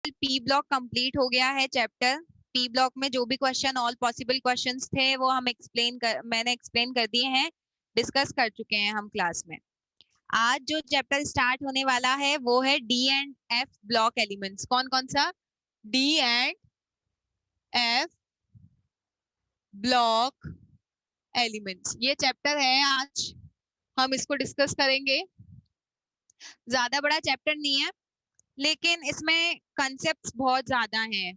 P block complete हो गया है चैप्टर। पी ब्लॉक में जो भी क्वेश्चन, ऑल पॉसिबल क्वेश्चंस थे वो हम मैंने एक्सप्लेन कर दिए हैं, डिस्कस कर चुके हैं हम क्लास में। आज जो चैप्टर स्टार्ट होने वाला है वो है D and F block elements. कौन कौन सा? D and F block elements, ये चैप्टर है। आज हम इसको डिस्कस करेंगे। ज्यादा बड़ा चैप्टर नहीं है, लेकिन इसमें कंसेप्ट्स बहुत ज्यादा हैं।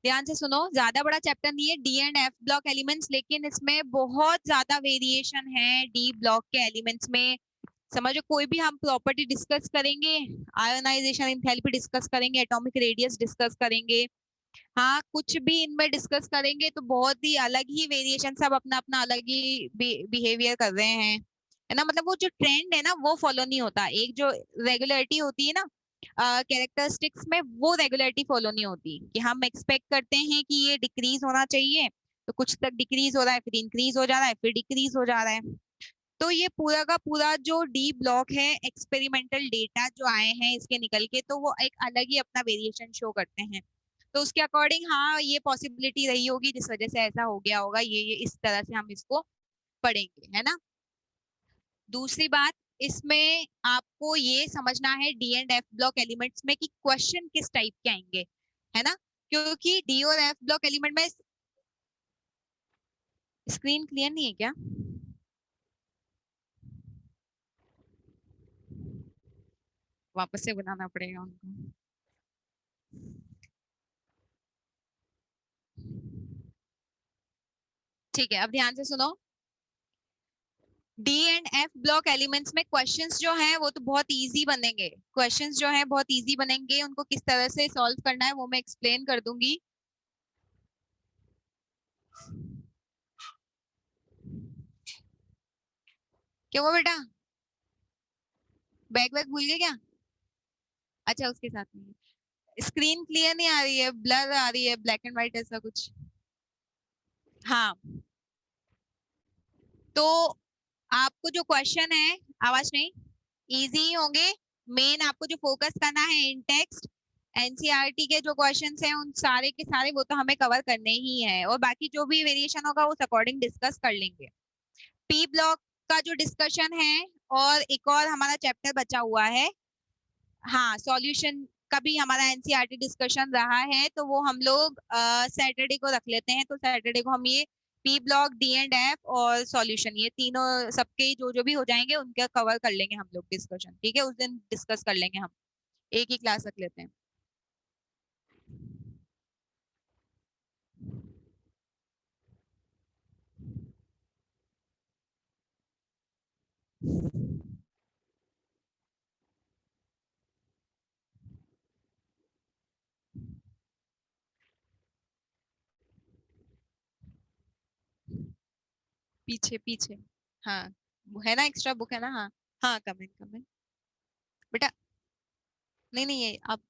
ध्यान से सुनो, ज्यादा बड़ा चैप्टर नहीं है D and F block elements, लेकिन इसमें बहुत ज्यादा वेरिएशन है डी ब्लॉक के एलिमेंट्स में। समझो, कोई भी हम प्रॉपर्टी डिस्कस करेंगे, आयोनाइजेशन एंथैल्पी डिस्कस करेंगे, एटॉमिक रेडियस डिस्कस करेंगे, हाँ कुछ भी इनमें डिस्कस करेंगे तो बहुत ही अलग ही वेरिएशन, सब अपना अपना अलग ही बिहेवियर कर रहे हैं, है ना। मतलब वो जो ट्रेंड है ना वो फॉलो नहीं होता। एक जो रेगुलरिटी होती है ना कैरेक्टरिस्टिक्स में, वो रेगुलरिटी फॉलो नहीं होती। कि हम एक्सपेक्ट करते हैं कि ये डिक्रीज होना चाहिए, तो कुछ तक डिक्रीज हो रहा है, फिर इंक्रीज हो जा रहा है, फिर डिक्रीज हो जा रहा है। तो ये पूरा का पूरा जो डी ब्लॉक है, एक्सपेरिमेंटल डेटा जो आए हैं इसके निकल के, तो वो एक अलग ही अपना वेरिएशन शो करते हैं। तो उसके अकॉर्डिंग हाँ ये पॉसिबिलिटी रही होगी जिस वजह से ऐसा हो गया होगा, ये इस तरह से हम इसको पढ़ेंगे, है ना। दूसरी बात, इसमें आपको ये समझना है D and F block elements में कि क्वेश्चन किस टाइप के आएंगे, है ना। क्योंकि डी और एफ ब्लॉक एलिमेंट में, स्क्रीन क्लियर नहीं है क्या? वापस से बनाना पड़ेगा उनको। ठीक है, अब ध्यान से सुनो। D and F block elements में क्वेश्चंस जो हैं वो तो बहुत इजी बनेंगे। क्वेश्चंस जो हैं बहुत इजी बनेंगे, उनको किस तरह से सॉल्व करना है वो मैं एक्सप्लेन कर दूंगी। क्या हुआ बेटा? बैग वैग भूल गए क्या? अच्छा, उसके साथ में स्क्रीन क्लियर नहीं आ रही है, ब्लर आ रही है, ब्लैक एंड व्हाइट ऐसा कुछ। हाँ, तो आपको जो क्वेश्चन है, आवाज नहीं, इजी होंगे। मेन आपको जो फोकस करना है इन टेक्स्ट एनसीईआरटी के जो क्वेश्चंस हैं उन सारे के सारे वो तो हमें कवर करने ही है, और बाकी जो भी वेरिएशन होगा उस अकॉर्डिंग डिस्कस कर लेंगे। पी ब्लॉक का जो डिस्कशन है, और एक और हमारा चैप्टर बचा हुआ है, हाँ सॉल्यूशन का भी हमारा एनसीईआरटी डिस्कशन रहा है, तो वो हम लोग सैटरडे को रख लेते हैं। तो सैटरडे को हम ये P block, D and F और सॉल्यूशन, ये तीनों सबके जो जो भी हो जाएंगे उनका कवर कर लेंगे हम लोग डिस्कशन। ठीक है, उस दिन डिस्कस कर लेंगे हम, एक ही क्लास रख लेते हैं। पीछे पीछे, हाँ वो है ना, एक्स्ट्रा बुक है ना। हाँ हाँ, कमेंट कमेंट बेटा। नहीं नहीं, ये आप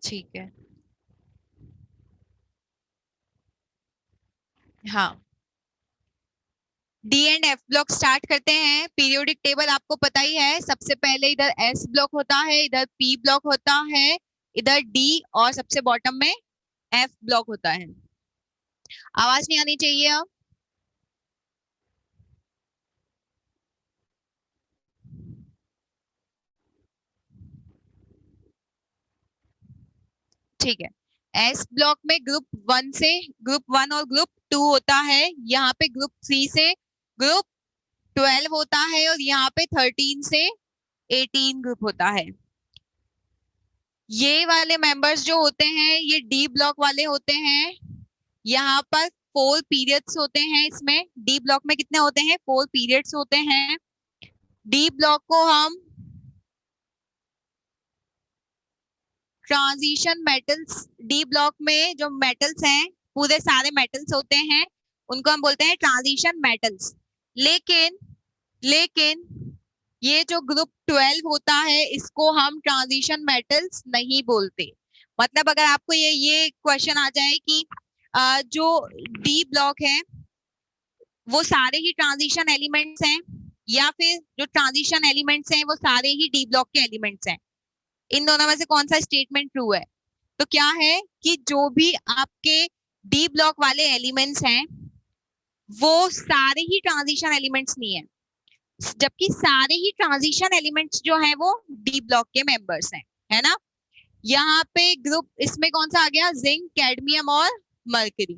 ठीक है। हाँ, D and F block start करते हैं। पीरियोडिक टेबल आपको पता ही है, सबसे पहले इधर एस ब्लॉक होता है, इधर पी ब्लॉक होता है, इधर डी, और सबसे बॉटम में एफ ब्लॉक होता है। आवाज नहीं आनी चाहिए अब। ठीक है, एस ब्लॉक में ग्रुप वन से, ग्रुप वन और ग्रुप टू होता है। यहाँ पे ग्रुप थ्री से ग्रुप 12 होता है, और यहाँ पे 13 से 18 ग्रुप होता है। ये वाले मेंबर्स जो होते हैं ये डी ब्लॉक वाले होते हैं। यहाँ पर 4 पीरियड्स होते हैं। इसमें डी ब्लॉक में कितने होते हैं? 4 पीरियड्स होते हैं। डी ब्लॉक को हम ट्रांजिशन मेटल्स, डी ब्लॉक में जो मेटल्स हैं, पूरे सारे मेटल्स होते हैं, उनको हम बोलते हैं ट्रांजिशन मेटल्स। लेकिन लेकिन ये जो ग्रुप 12 होता है, इसको हम ट्रांजिशन मेटल्स नहीं बोलते। मतलब अगर आपको ये क्वेश्चन आ जाए कि जो डी ब्लॉक है वो सारे ही ट्रांजिशन एलिमेंट्स हैं, या फिर जो ट्रांजिशन एलिमेंट्स हैं वो सारे ही डी ब्लॉक के एलिमेंट्स हैं, इन दोनों में से कौन सा स्टेटमेंट ट्रू है? तो क्या है कि जो भी आपके डी ब्लॉक वाले एलिमेंट्स हैं वो सारे ही ट्रांजिशन एलिमेंट्स नहीं है, जबकि सारे ही ट्रांजिशन एलिमेंट्स जो हैं वो डी ब्लॉक के मेंबर्स हैं, है ना। यहाँ पे ग्रुप इसमें कौन सा आ गया? जिंक, कैडमियम और मरकरी।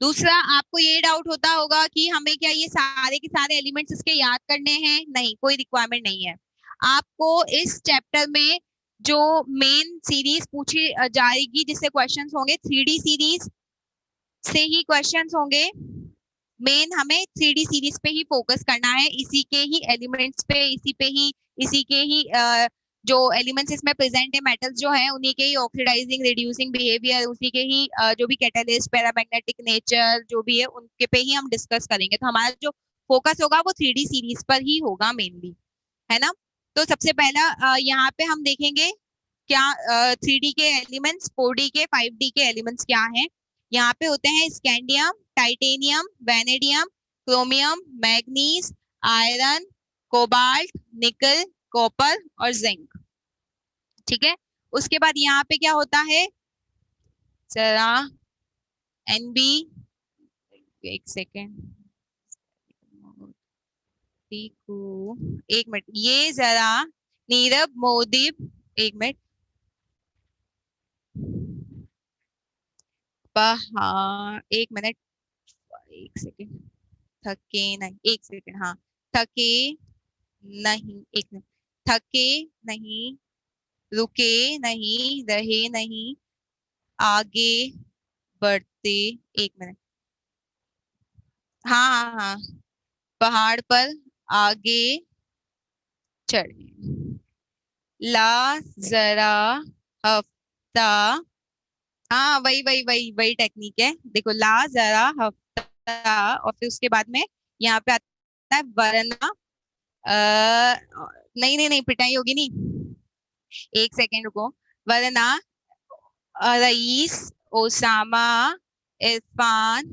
दूसरा, आपको ये डाउट होता होगा कि हमें क्या ये सारे के सारे एलिमेंट्स इसके याद करने हैं? नहीं, कोई रिक्वायरमेंट नहीं है। आपको इस चैप्टर में जो मेन सीरीज पूछी जाएगी, जिससे क्वेश्चंस होंगे 3D सीरीज से ही क्वेश्चंस होंगे। मेन हमें 3D सीरीज पे ही फोकस करना है, इसी के ही एलिमेंट्स पे, इसी के ही जो एलिमेंट्स इसमें प्रेजेंट है, मेटल्स जो है, उन्हीं के ही ऑक्सीडाइजिंग, रिड्यूसिंग बिहेवियर, उसी के ही जो भी कैटालिस्ट, पैरामैग्नेटिक नेचर जो भी है, उनके पे ही हम डिस्कस करेंगे। तो हमारा जो फोकस होगा वो 3D सीरीज पर ही होगा मेनली, है ना। तो सबसे पहला यहाँ पे हम देखेंगे क्या 3D के एलिमेंट्स, 4D के, 5D के एलिमेंट्स क्या हैं। यहाँ पे होते हैं scandium, titanium, vanadium, chromium, manganese, iron, cobalt, निकल, कॉपर और जिंक। ठीक है, उसके बाद यहाँ पे क्या होता है जरा, एनबी, एक सेकेंड, एक मिनट, ये जरा नीरव मोदीप, एक मिनट, हाँ एक मिनट, एक सेकेंड, थके नहीं, एक सेकेंड, हाँ, थके नहीं, एक मिनट, थके नहीं, रुके नहीं, रहे नहीं, आगे बढ़ते, एक मिनट, हाँ हाँ हाँ, पहाड़ पर आगे चढ़े, ला जरा हफ्ता, हाँ वही वही वही वही टेक्निक है। देखो, ला जरा हफ्ता, और फिर उसके बाद में यहाँ पे आता है वरना, नहीं नहीं नहीं, पिटाई होगी नहीं, एक सेकेंड रुको, वरना रईस, ओसामा, इरफान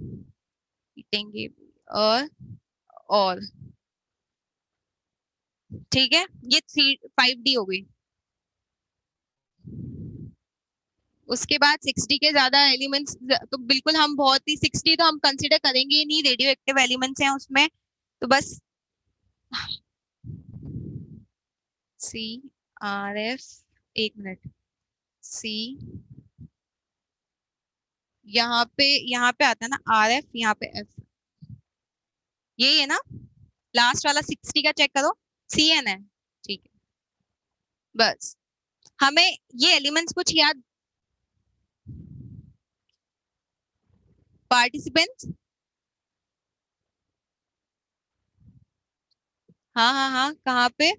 पीटेंगे, और ठीक है, ये 5D हो गई। उसके बाद 6D के ज्यादा एलिमेंट्स तो बिल्कुल हम बहुत ही, 6D तो हम कंसिडर करेंगे ही नहीं, रेडियो एक्टिव एलिमेंट्स हैं उसमें, तो बस CRF, एक मिनट, सी, यहाँ पे आता है ना RF, यहाँ पे F, यही है ना, लास्ट वाला 6D का चेक करो, CN है, ठीक है। बस हमें ये एलिमेंट्स कुछ याद, पार्टिसिपेंट्स, हाँ हाँ हाँ, कहाँ पे,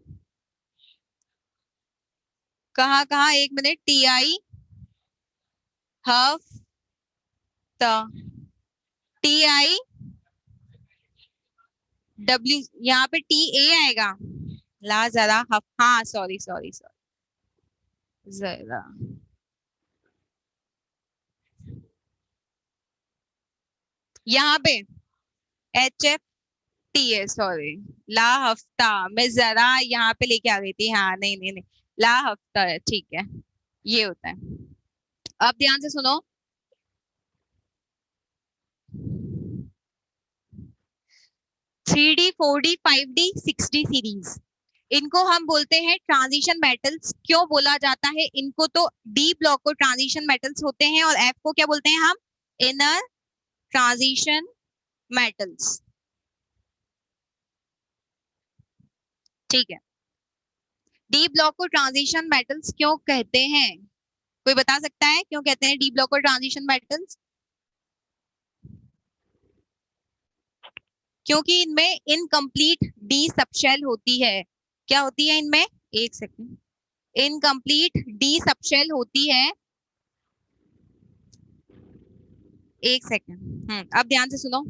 कहाँ कहाँ, एक मिनट, TI हफ्ता, TI W, यहाँ पे TA आएगा, ला जरा हाँ सॉरी सॉरी सॉरी, जरा यहाँ पे HFTA, सॉरी, ला हफ्ता, मैं जरा यहाँ पे लेके आ गई थी, हाँ नहीं नहीं नहीं, ला हफ्ता है, ठीक है, ये होता है। अब ध्यान से सुनो, 3D, 4D, 5D, 6D series, इनको हम बोलते हैं ट्रांजिशन मेटल्स। क्यों बोला जाता है इनको? तो डी ब्लॉक को ट्रांजिशन मेटल्स होते हैं, और एफ को क्या बोलते हैं हम? Inner transition metals. ठीक है, डी ब्लॉक को ट्रांजिशन मेटल्स क्यों कहते हैं? कोई बता सकता है क्यों कहते हैं डी ब्लॉक को ट्रांजिशन मेटल्स? क्योंकि इनमें इनकम्प्लीट डी सबशेल होती है। क्या होती है इनमें? एक सेकंड, इनकम्प्लीट डी सबशेल होती है, एक सेकेंड, अब ध्यान से सुनो।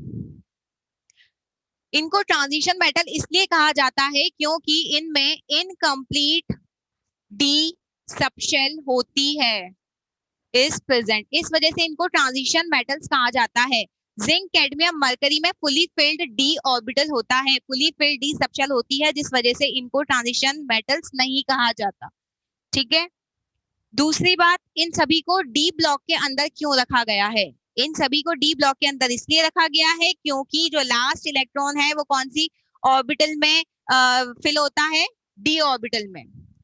इनको ट्रांजिशन मेटल इसलिए कहा जाता है क्योंकि इनमें इनकम्प्लीट डी सबशेल होती है, इज प्रेजेंट, इस वजह से इनको ट्रांजिशन मेटल्स कहा जाता है। जिंक, कैडमियम, मरकरी में फुली फिल्ड डी ऑर्बिटल होता है, फुली फिल्ड डी सबशेल होती है, जिस वजह से इनको ट्रांजिशन मेटल्स नहीं कहा जाता। ठीक है, दूसरी बात, इन सभी को डी ब्लॉक के अंदर क्यों रखा गया है? इन सभी को डी ब्लॉक के अंदर इसलिए रखा गया है क्योंकि जो लास्ट इलेक्ट्रॉन है वो कौन सी ऑर्बिटल में फिल होता है? डी ऑर्बिटल में।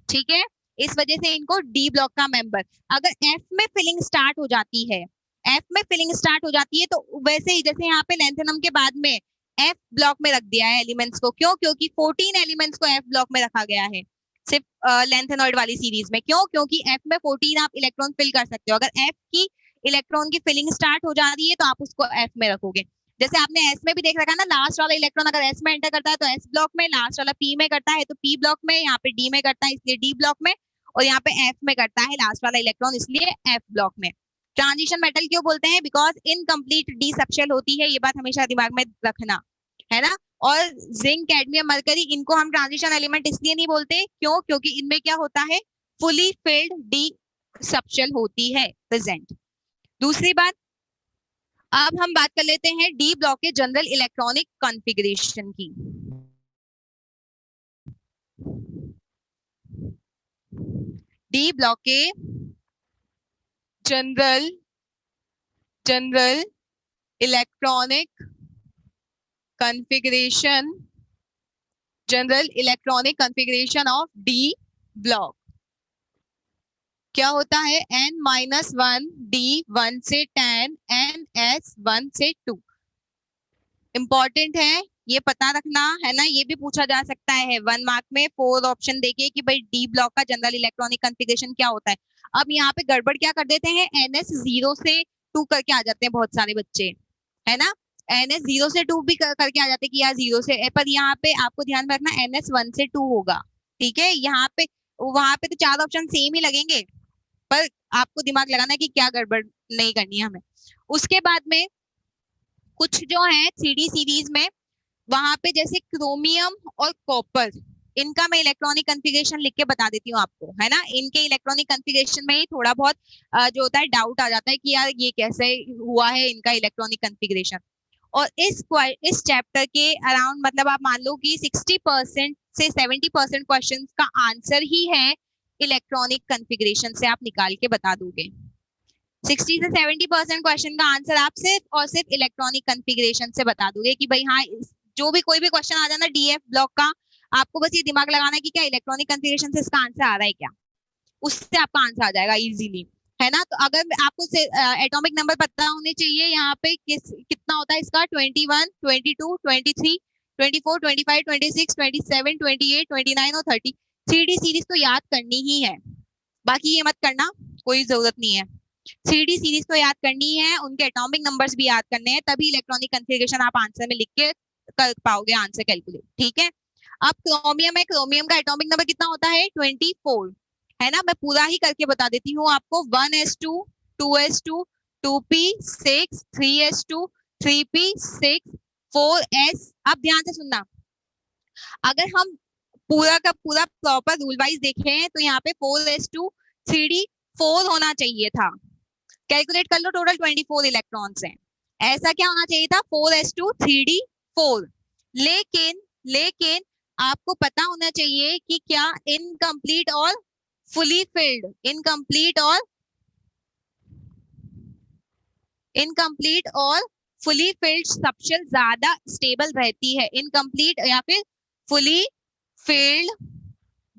ठीक है, इस वजह से इनको डी ब्लॉक का मेंबर। अगर एफ में फिलिंग स्टार्ट हो जाती है, एफ में फिलिंग स्टार्ट हो जाती है तो वैसे ही जैसे यहाँ पे लेंथेनम के बाद में एफ ब्लॉक में रख दिया है एलिमेंट्स को, क्यों? क्योंकि 14 एलिमेंट्स को एफ ब्लॉक में रखा गया है सिर्फ लेंथेनॉइड वाली सीरीज में। क्यों? क्योंकि एफ में 14 आप इलेक्ट्रॉन फिल कर सकते हो। अगर एफ की इलेक्ट्रॉन की फिलिंग स्टार्ट हो जा रही है तो आप उसको एफ में रखोगे। जैसे आपने एस में भी देख रखा है ना, लास्ट वाला इलेक्ट्रॉन अगर एस में एंटर करता है तो एस ब्लॉक में, लास्ट वाला पी में करता है तो पी ब्लॉक में, यहाँ पे डी में करता है इसलिए डी ब्लॉक में, और यहाँ पे एफ में करता है लास्ट वाला इलेक्ट्रॉन इसलिए एफ ब्लॉक में। ट्रांजिशन मेटल क्यों बोलते हैं? बिकॉज इनकम्प्लीट डी सबशेल होती है, ये बात हमेशा दिमाग में रखना है ना। और जिंक, कैडमियम, मरकरी, इनको हम ट्रांजिशन एलिमेंट इसलिए नहीं बोलते, क्यों? क्योंकि इनमें क्या होता है? फुली फिल्ड डी सबशेल होती है प्रेजेंट। दूसरी बात, अब हम बात कर लेते हैं डी ब्लॉक के जनरल इलेक्ट्रॉनिक कॉन्फ़िगरेशन की। डी ब्लॉक के general electronic configuration, general electronic configuration of D block क्या होता है? n-1 d 1 से 10 ns 1 से 2। इंपॉर्टेंट है, ये पता रखना है ना, ये भी पूछा जा सकता है 1 मार्क में 4 ऑप्शन देके कि भाई डी ब्लॉक का जनरल इलेक्ट्रॉनिक कॉन्फ़िगरेशन क्या होता है। अब यहाँ पे गड़बड़ क्या कर देते हैं, ns 0 से 2 करके आ जाते हैं बहुत सारे बच्चे, है ना। ns 0 से 2 भी करके आ जाते हैं कि यार 0 से, पर यहाँ पे आपको ध्यान में रखना ns 1 से 2 होगा। ठीक है, यहाँ पे वहां पे तो 4 ऑप्शन सेम ही लगेंगे, पर आपको दिमाग लगाना है कि क्या गड़बड़ नहीं करनी है हमें। उसके बाद में कुछ जो है 3D सीरीज में, वहां पे जैसे क्रोमियम और कॉपर, इनका मैं इलेक्ट्रॉनिक कॉन्फ़िगरेशन लिख के बता देती हूँ आपको, है ना। इनके इलेक्ट्रॉनिक कॉन्फ़िगरेशन में ही थोड़ा बहुत जो होता है डाउट आ जाता है कि यार ये कैसे हुआ है इनका इलेक्ट्रॉनिक कॉन्फ़िगरेशन। और इस चैप्टर के अराउंड मतलब आप मान लो कि 60% से 70% क्वेश्चन का आंसर ही है इलेक्ट्रॉनिक कॉन्फ़िगरेशन से आप निकाल के बता दोगे। 60 से 70% क्वेश्चन का आंसर आप सिर्फ और सिर्फ इलेक्ट्रॉनिक कॉन्फ़िगरेशन से बता दोगे कि भाई हाँ, जो भी कोई भी क्वेश्चन आ जाना डीएफ ब्लॉक का, आपको बस ये दिमाग लगाना है कि क्या इलेक्ट्रॉनिक कॉन्फ़िगरेशन से इसका आंसर आ रहा है क्या, उससे आपका आंसर आ जाएगा इजीली, है ना। तो अगर आपको एटॉमिक नंबर पता होने चाहिए, यहाँ पे कितना होता है इसका, 21, 22, 23, 24, 25, 26, 27, 28, 29 और 30। 3D सीरीज तो याद करनी ही है, बाकी ये मत करना, कोई जरूरत नहीं है। 3D सीरीज तो याद करनी है, उनके एटॉमिक नंबर्स भी याद करने हैं, तभी इलेक्ट्रॉनिक कॉन्फ़िगरेशन आप आंसर में लिख के कर पाओगे आंसर कैलकुलेट। ठीक है, अब क्रोमियम है, क्रोमियम का एटॉमिक नंबर कितना होता है? 24, है ना। मैं पूरा ही करके बता देती हूँ आपको, 1s2, 2s2, 2p6, 3s2, 3p6, 4s। अब ध्यान से सुनना, अगर हम पूरा का पूरा प्रॉपर रूल वाइज देखें तो यहाँ पे 4s2 3d4 होना चाहिए था। कैलकुलेट कर लो, टोटल 24 इलेक्ट्रॉन्स हैं, ऐसा क्या होना चाहिए था? 4s2 3d4। लेकिन आपको पता होना चाहिए कि क्या इनकम्प्लीट और फुली फिल्ड, इनकम्प्लीट और फुली फिल्ड सबशेल ज्यादा स्टेबल रहती है। इनकम्प्लीट या फिर फुली फिल्ड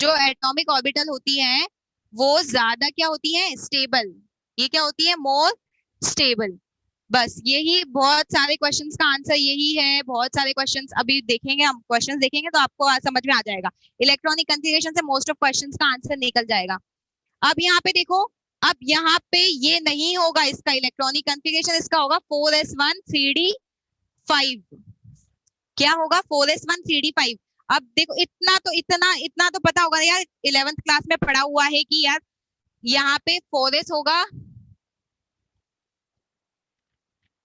जो एटॉमिक ऑर्बिटल होती है वो ज्यादा क्या होती है? स्टेबल। ये क्या होती है? More stable. बस यही, बहुत सारे क्वेश्चंस का आंसर यही है। बहुत सारे क्वेश्चंस अभी देखेंगे, हम क्वेश्चंस देखेंगे तो आपको समझ में आ जाएगा। इलेक्ट्रॉनिक कॉन्फ़िगरेशन से मोस्ट ऑफ क्वेश्चंस का आंसर निकल जाएगा। अब यहाँ पे देखो, अब यहाँ पे ये नहीं होगा इसका इलेक्ट्रॉनिक कॉन्फ़िगरेशन, इसका होगा 4s1 3d5। क्या होगा? 4s1 3d5। अब देखो इतना तो पता होगा यार, 11th क्लास में पढ़ा हुआ है कि यार यहाँ पे 4s होगा,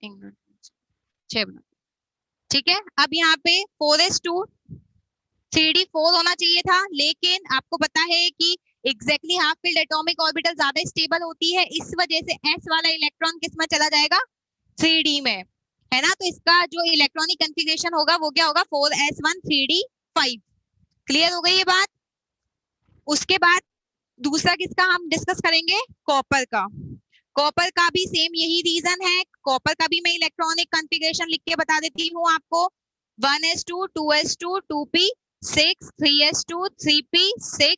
6 मिनट, ठीक है। अब यहाँ पे 4s2 3d4 होना चाहिए था, लेकिन आपको पता है कि exactly half field atomic orbital ज्यादा स्टेबल होती है, इस वजह से s वाला इलेक्ट्रॉन किस में चला जाएगा, 3d में, है ना। तो इसका जो इलेक्ट्रॉनिक कन्फिगरेशन होगा वो क्या होगा, 4s1 3d5। क्लियर हो गई ये बात। उसके बाद दूसरा किसका हम डिस्कस करेंगे, कॉपर का। कॉपर का भी सेम यही रीजन है, कॉपर का भी मैं इलेक्ट्रॉनिक कॉन्फ़िगरेशन लिख के बता देती हूँ आपको। 1s2 2s2 2p6 3s2 3p6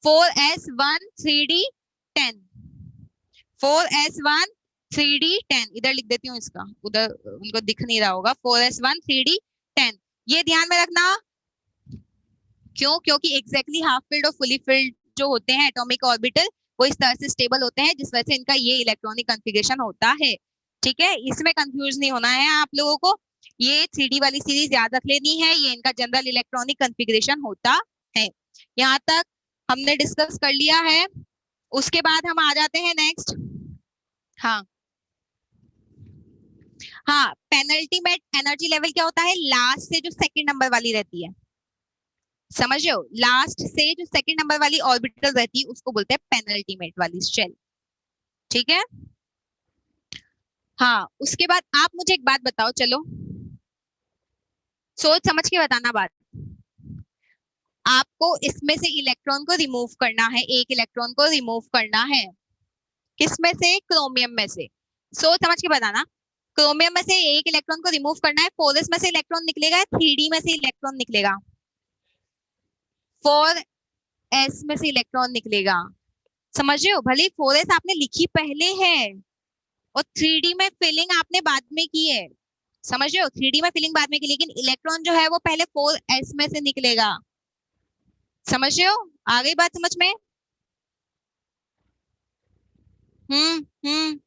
4s1 3d10 4s1 3d10, इधर लिख देती हूँ इसका, उधर उनको दिख नहीं रहा होगा। 4s1 3d10, ये ध्यान में रखना। क्यों, क्योंकि एग्जैक्टली हाफ फील्ड और फुली फील्ड जो होते हैं एटॉमिक ऑर्बिटल, वो इस तरह से स्टेबल होते हैं जिस वजह से इनका ये इलेक्ट्रॉनिक कॉन्फ़िगरेशन होता है, ठीक है। इसमें कंफ्यूज नहीं होना है आप लोगों को, ये 3D वाली सीरीज याद रख लेनी है, ये इनका जनरल इलेक्ट्रॉनिक कॉन्फ़िगरेशन होता है। यहाँ तक हमने डिस्कस कर लिया है। उसके बाद हम आ जाते हैं नेक्स्ट। हाँ हाँ, पेनल्टीमेट एनर्जी लेवल क्या होता है, लास्ट से जो सेकंड नंबर वाली रहती है, समझ रहे हो, लास्ट से जो सेकंड नंबर वाली ऑर्बिटल रहती है उसको बोलते हैं पेनल्टीमेट वाली शेल, ठीक है। हाँ, उसके बाद आप मुझे एक बात बताओ, चलो सोच समझ के बताना बात। आपको इसमें से इलेक्ट्रॉन को रिमूव करना है, एक इलेक्ट्रॉन को रिमूव करना है, किसमें से, क्रोमियम में से। सोच समझ के बताना, क्रोमियम में से एक इलेक्ट्रॉन को रिमूव करना है, 4s में से इलेक्ट्रॉन निकलेगा, 3d में से इलेक्ट्रॉन निकलेगा, 4s में से इलेक्ट्रॉन निकलेगा, समझ रहे हो। भले 4s आपने लिखी पहले है और 3d में फिलिंग आपने बाद में की है, समझ रहे हो, 3d में फिलिंग बाद में की, लेकिन इलेक्ट्रॉन जो है वो पहले 4s में से निकलेगा, समझ रहे हो। आ गई बात समझ में। हम्म,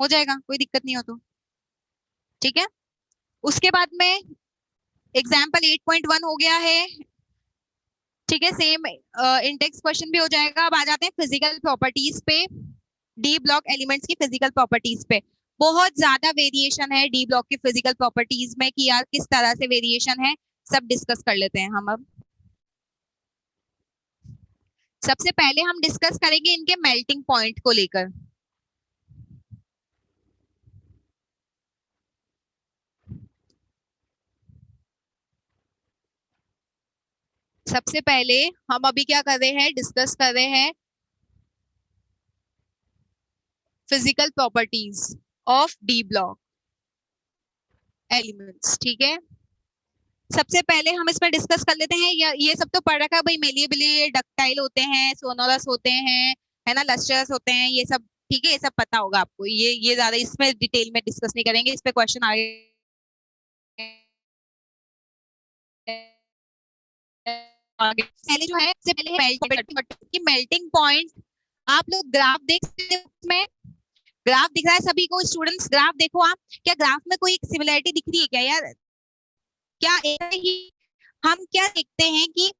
हो जाएगा, कोई दिक्कत नहीं हो तो, ठीक है। उसके बाद में एग्जाम्पल 8.1 हो गया है, ठीक है। सेम इंडेक्स क्वेश्चन भी हो जाएगा। अब आ जाते हैं फिजिकल प्रॉपर्टीज पे, डी ब्लॉक एलिमेंट्स की फिजिकल प्रॉपर्टीज पे। बहुत ज्यादा वेरिएशन है डी ब्लॉक की फिजिकल प्रॉपर्टीज में कि यार किस तरह से वेरिएशन है, सब डिस्कस कर लेते हैं हम अब। सबसे पहले हम डिस्कस करेंगे इनके मेल्टिंग पॉइंट को लेकर। सबसे पहले हम अभी क्या कर रहे हैं, डिस्कस कर रहे हैं physical properties of D block elements, ठीक है। सबसे पहले हम इसमें डिस्कस कर लेते हैं, ये सब तो पढ़ रखा है भाई, मेलिएबल डक्टाइल होते हैं, सोनोरस होते हैं, है ना, लस्टरस होते हैं, ये सब ठीक है, ये सब पता होगा आपको, ये ज्यादा इसमें डिटेल में डिस्कस नहीं करेंगे, इस पे क्वेश्चन आगे पहले जो है, सबसे पहले की मेल्टिंग पॉइंट। आप लोग ग्राफ देख सकते हैं, उसमें ग्राफ दिख रहा है सभी को, स्टूडेंट्स ग्राफ देखो आप, क्या ग्राफ में कोई सिमिलरिटी दिख रही है क्या यार, क्या ऐसे ही हम क्या देखते हैं कि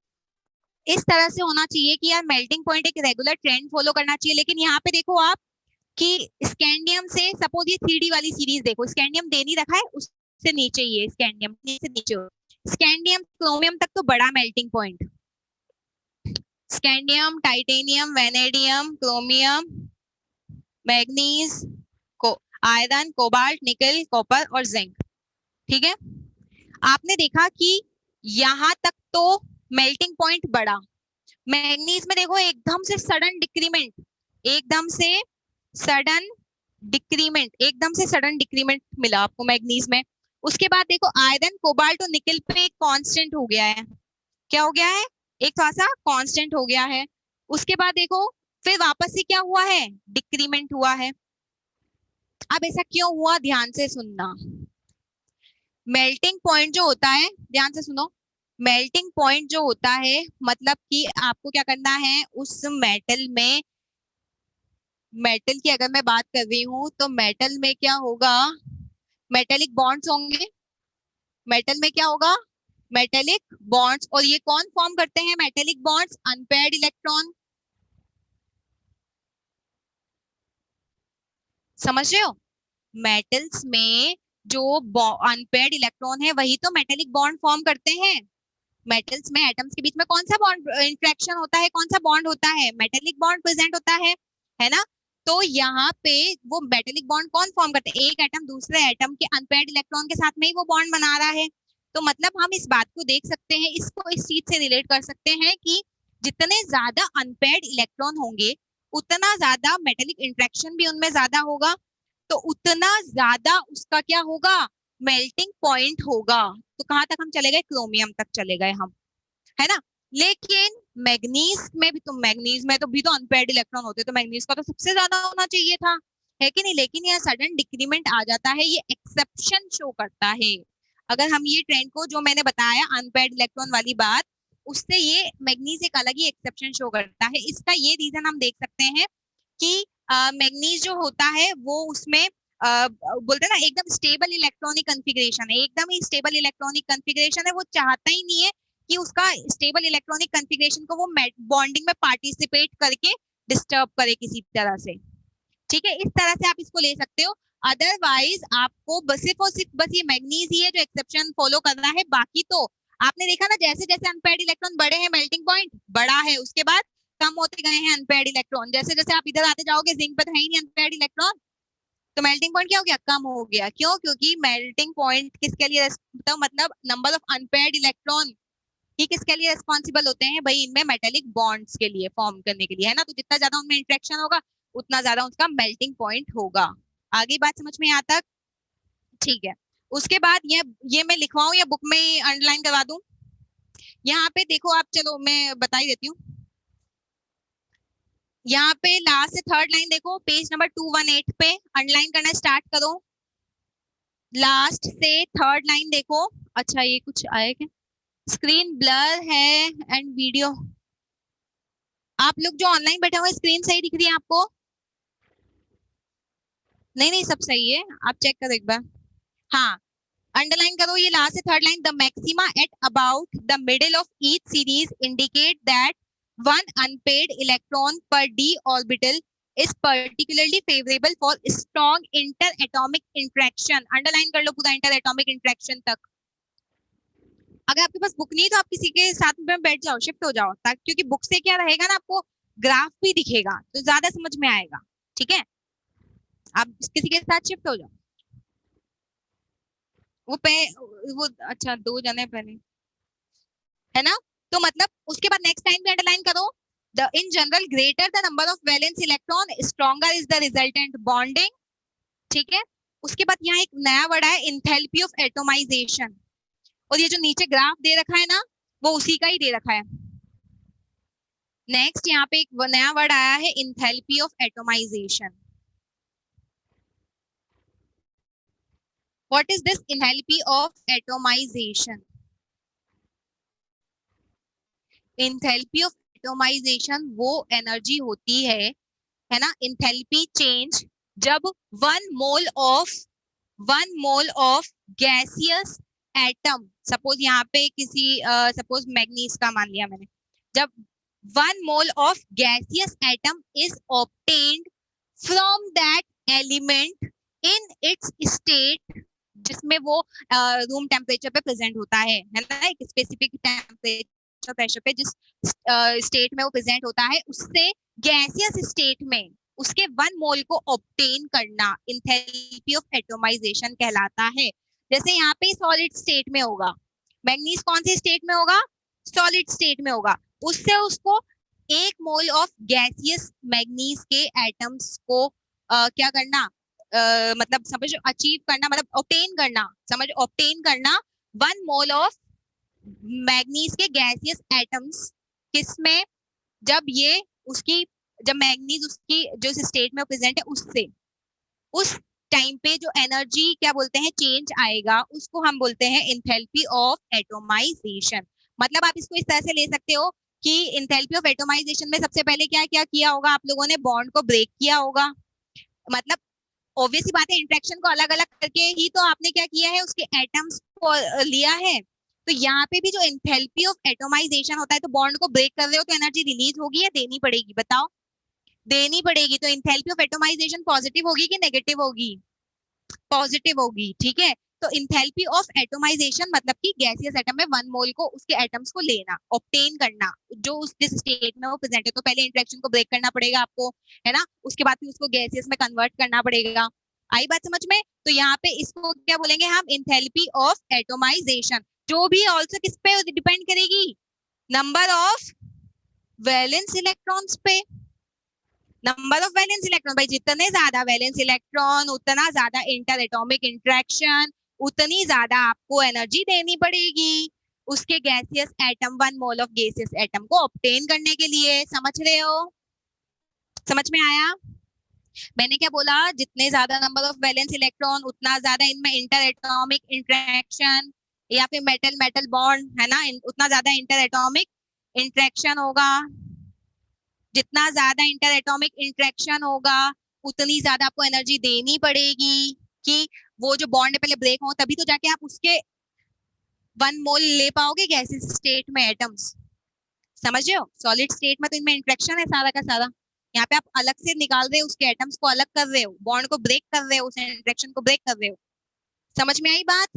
इस तरह से होना चाहिए कि यार मेल्टिंग पॉइंट एक रेगुलर ट्रेंड फॉलो करना चाहिए, लेकिन यहाँ पे देखो आप कि स्कैंडियम से सपोज ये 3D वाली सीरीज देखो, स्कैंडियम दे नहीं रखा है, उससे नीचे ही है स्कैंडियम, से नीचे हो स्कैंडियम क्रोमियम तक तो बड़ा melting point, scandium titanium vanadium chromium manganese को आयरन कोबाल्ट निकल कॉपर और जिंक, ठीक है। आपने देखा कि यहाँ तक तो मेल्टिंग पॉइंट बड़ा, मैग्नीज में देखो एकदम से सडन डिक्रीमेंट, एकदम से सडन एकदम से सडन डिक्रीमेंट मिला आपको मैग्नीज में। उसके बाद देखो आयरन कोबाल्ट और निकल पे कांस्टेंट हो गया है, क्या हो गया है, एक थोड़ा सा कांस्टेंट हो गया है। उसके बाद देखो फिर वापस से क्या हुआ है, डिक्रीमेंट हुआ है। अब ऐसा क्यों हुआ, ध्यान से सुनना। मेल्टिंग पॉइंट जो होता है, ध्यान से सुनो, मेल्टिंग पॉइंट जो होता है मतलब कि आपको क्या करना है उस मेटल में, मेटल की अगर मैं बात कर रही हूँ तो मेटल में क्या होगा, मेटेलिक बॉन्ड्स होंगे, मेटल में क्या होगा, मेटेलिक बॉन्ड्स, और ये कौन फॉर्म करते हैं मेटेलिक बॉन्ड्स? Unpaired electron. समझ रहे हो? मेटल्स में जो अनपेयर्ड इलेक्ट्रॉन है वही तो मेटेलिक बॉन्ड फॉर्म करते हैं। मेटल्स में एटम्स के बीच में कौन सा बॉन्ड इंटरेक्शन होता है, कौन सा बॉन्ड होता है? मेटेलिक बॉन्ड प्रेजेंट होता है ना? तो यहाँ पे वो मेटेलिक बॉन्ड कौन फॉर्म करते हैं? एक एटम दूसरे एटम के अनपेयर्ड इलेक्ट्रॉन के साथ में ही वो बॉन्ड बना रहा है। तो मतलब हम इस बात को देख सकते हैं, इसको इस चीज से रिलेट कर सकते हैं कि जितने ज्यादा अनपेयर्ड इलेक्ट्रॉन होंगे उतना ज्यादा मेटेलिक इंटरेक्शन भी उनमें ज्यादा होगा, तो उतना ज्यादा उसका क्या होगा? मेल्टिंग पॉइंट होगा। तो कहाँ तक हम चले गए? क्रोमियम तक चले गए हम, है ना? लेकिन मैग्नीज में भी तो, मैग्नीज में तो भी तो अनपेयर्ड इलेक्ट्रॉन होते, तो मैग्नीज का तो सबसे ज्यादा होना चाहिए था, है कि नहीं? लेकिन यह सडन डिक्रीमेंट आ जाता है, ये एक्सेप्शन शो करता है। अगर हम ये ट्रेंड को जो मैंने बताया अनपेयर्ड इलेक्ट्रॉन वाली बात, उससे ये मैग्नीज एक अलग ही एक्सेप्शन शो करता है। इसका ये रीजन हम देख सकते हैं कि मैग्नीज जो होता है वो उसमें बोलते हैं ना एकदम स्टेबल इलेक्ट्रॉनिक कॉन्फ़िगरेशन है, एकदम ही स्टेबल इलेक्ट्रॉनिक कॉन्फ़िगरेशन है। वो चाहता ही नहीं है कि उसका स्टेबल इलेक्ट्रॉनिक कॉन्फ़िगरेशन को वो बॉन्डिंग में पार्टिसिपेट करके डिस्टर्ब करे किसी तरह से। ठीक है, इस तरह से आप इसको ले सकते हो। अदरवाइज आपको बस सिर्फ और सिर्फ बस ये मैग्नीज ही है जो एक्सेप्शन फॉलो कर रहा है, बाकी तो आपने देखा ना जैसे जैसे अनपेयर्ड इलेक्ट्रॉन बड़े हैं मेल्टिंग पॉइंट बड़ा है, उसके बाद कम होते गए हैं अनपेयर्ड इलेक्ट्रॉन। जैसे जैसे आप इधर आते जाओगे जिंक पे तो है ही नहीं अनपेयर्ड इलेक्ट्रॉन, तो मेल्टिंग पॉइंट क्या हो गया? कम हो गया। क्यों? क्योंकि मेल्टिंग पॉइंट किसके लिए तो मतलब नंबर ऑफ अनपेयर्ड इलेक्ट्रॉन ही किसके लिए रिस्पॉन्सिबल होते हैं भाई? इनमें मेटेलिक बॉन्ड्स के लिए फॉर्म करने के लिए, है ना? तो जितना ज्यादा उनमें इंटरेक्शन होगा उतना ज्यादा उसका मेल्टिंग पॉइंट होगा। आगे बात समझ में यहाँ तक? ठीक है। उसके बाद ये मैं लिखवाऊं या बुक में अंडरलाइन करवा दूं? यहाँ पे देखो आप, चलो मैं बता ही देती हूँ। यहाँ पे लास्ट से थर्ड लाइन देखो, पेज नंबर 218 पे अंडरलाइन करना स्टार्ट करो। लास्ट से थर्ड लाइन देखो। अच्छा ये कुछ आया क्या? स्क्रीन ब्लर है एंड वीडियो। आप लोग जो ऑनलाइन बैठे हुए स्क्रीन सही दिख रही है आपको? नहीं नहीं सब सही है, आप चेक करो एक बार। हाँ, अंडरलाइन करो ये लास्ट से third line. The maxima at about the middle of each series indicate that one unpaired electron पर d orbital is particularly favourable for strong inter atomic interaction. Underline कर लो पूरा इंटर एटॉमिक इंट्रैक्शन तक। अगर आपके पास book नहीं है तो आप किसी के साथ में बैठ जाओ, शिफ्ट हो जाओ, ताकि क्योंकि बुक से क्या रहेगा ना, आपको ग्राफ भी दिखेगा तो ज्यादा समझ में आएगा। ठीक है, आप किसी के साथ शिफ्ट हो जाओ। वो पे वो अच्छा दो जने पहले, है ना? तो मतलब उसके बाद नेक्स्ट टाइम भी अंडरलाइन करो। The in general greater the number of valence electron stronger is the resultant bonding. ठीक है, उसके बाद यहाँ एक नया वर्ड है इंथैल्पी ऑफ एटोमाइजेशन, और ये जो नीचे ग्राफ दे रखा है ना वो उसी का ही दे रखा है। नेक्स्ट यहाँ पे एक नया वर्ड आया है enthalpy of atomisation. What is this enthalpy of atomisation? Enthalpy of atomisation वो एनर्जी होती है ना? इंथैल्पी चेंज जब one mole of gaseous atom, suppose यहाँ पे किसी सपोज मैग्नीज का मान लिया मैंने, जब one mole of gaseous atom is obtained from that element in its state, जिसमें वो रूम टेम्परेचर पे प्रेजेंट होता है ना? एक स्पेसिफिक टेम्परेचर प्रेशर पे जिस स्टेट में वो प्रेजेंट होता है, उससे गैसियस स्टेट में उसके वन मोल को ऑब्टेन करना इंथैल्पी ऑफ एटोमाइजेशन कहलाता है। जैसे यहाँ पे सॉलिड स्टेट में होगा, मैग्नीज कौन सी स्टेट में होगा? सॉलिड स्टेट में होगा। उससे उसको एक मोल ऑफ गैसियस मैग्नीज के एटम्स को क्या करना, मतलब समझ अचीव करना, मतलब ऑब्टेन करना, समझ ऑब्टेन करना वन मोल ऑफ मैग्नीज के गैसियस एटम्स किसमें? जब ये उसकी, जब मैग्नीज उसकी जो स्टेट में प्रेजेंट है उससे, उस टाइम पे जो एनर्जी क्या बोलते हैं चेंज आएगा, उसको हम बोलते हैं इंथैल्पी ऑफ एटोमाइजेशन। मतलब आप इसको इस तरह से ले सकते हो कि इंथैल्पी ऑफ एटोमाइजेशन में सबसे पहले क्या क्या किया होगा आप लोगों ने? बॉन्ड को ब्रेक किया होगा। मतलब ऑब्वियस बात है, इंट्रैक्शन को अलग अलग करके ही तो आपने क्या किया है, उसके एटम्स को लिया है। तो यहाँ पे भी जो एंथैल्पी ऑफ एटोमाइजेशन होता है, तो बॉन्ड को ब्रेक कर रहे हो तो एनर्जी रिलीज होगी या देनी पड़ेगी, बताओ? देनी पड़ेगी। तो एंथैल्पी ऑफ एटोमाइजेशन पॉजिटिव होगी कि नेगेटिव होगी? पॉजिटिव होगी, ठीक है। तो इंथैल्पी ऑफ एटोमाइजेशन मतलब कि गैसियस एटम में वन मोल को उसके एटम्स को लेना, ऑब्टेन करना, जो उस जिस स्टेट में वो प्रेजेंट है। तो पहले इंटरेक्शन को ब्रेक करना पड़ेगा आपको, है ना, उसके बाद फिर उसको गैसियस में कन्वर्ट करना पड़ेगा। आई बात समझ में? तो यहाँ पे इसको क्या बोलेंगे हम? इंथैल्पी ऑफ एटोमाइजेशन, जो भी ऑल्सो किस पे डिपेंड करेगी? नंबर ऑफ वैलेंस इलेक्ट्रॉन्स पे। नंबर ऑफ वैलेंस इलेक्ट्रॉन, भाई जितने ज्यादा वैलेंस इलेक्ट्रॉन उतना ज्यादा इंटर एटॉमिक इंटरेक्शन, उतनी ज्यादा आपको एनर्जी देनी पड़ेगी उसके gaseous atom, one mole of gaseous atom को ऑब्टेन करने के लिए। समझ रहे हो? समझ में आया? मैंने क्या बोला? जितने ज्यादा नंबर ऑफ वैलेंस इलेक्ट्रॉन उतना ज्यादा इनमें इंटर एटॉमिक इंटरेक्शन या फिर मेटल मेटल बॉन्ड, है ना, उतना ज्यादा इंटर एटॉमिक इंटरेक्शन होगा। जितना ज्यादा इंटर एटॉमिक इंटरेक्शन होगा उतनी ज्यादा आपको एनर्जी देनी पड़ेगी कि वो जो बॉन्ड पहले ब्रेक हो, तभी तो जाके आप उसके वन मोल ले पाओगे गैसियस स्टेट में एटम्स। समझ रहे हो? सॉलिड स्टेट में तो इनमें इंटरेक्शन है सारा का सारा, यहाँ पे आप अलग से निकाल रहे हो, उसके एटम्स को अलग कर रहे हो, बॉन्ड को ब्रेक कर रहे हो, उस इंटरेक्शन को ब्रेक कर रहे हो। समझ में आई बात?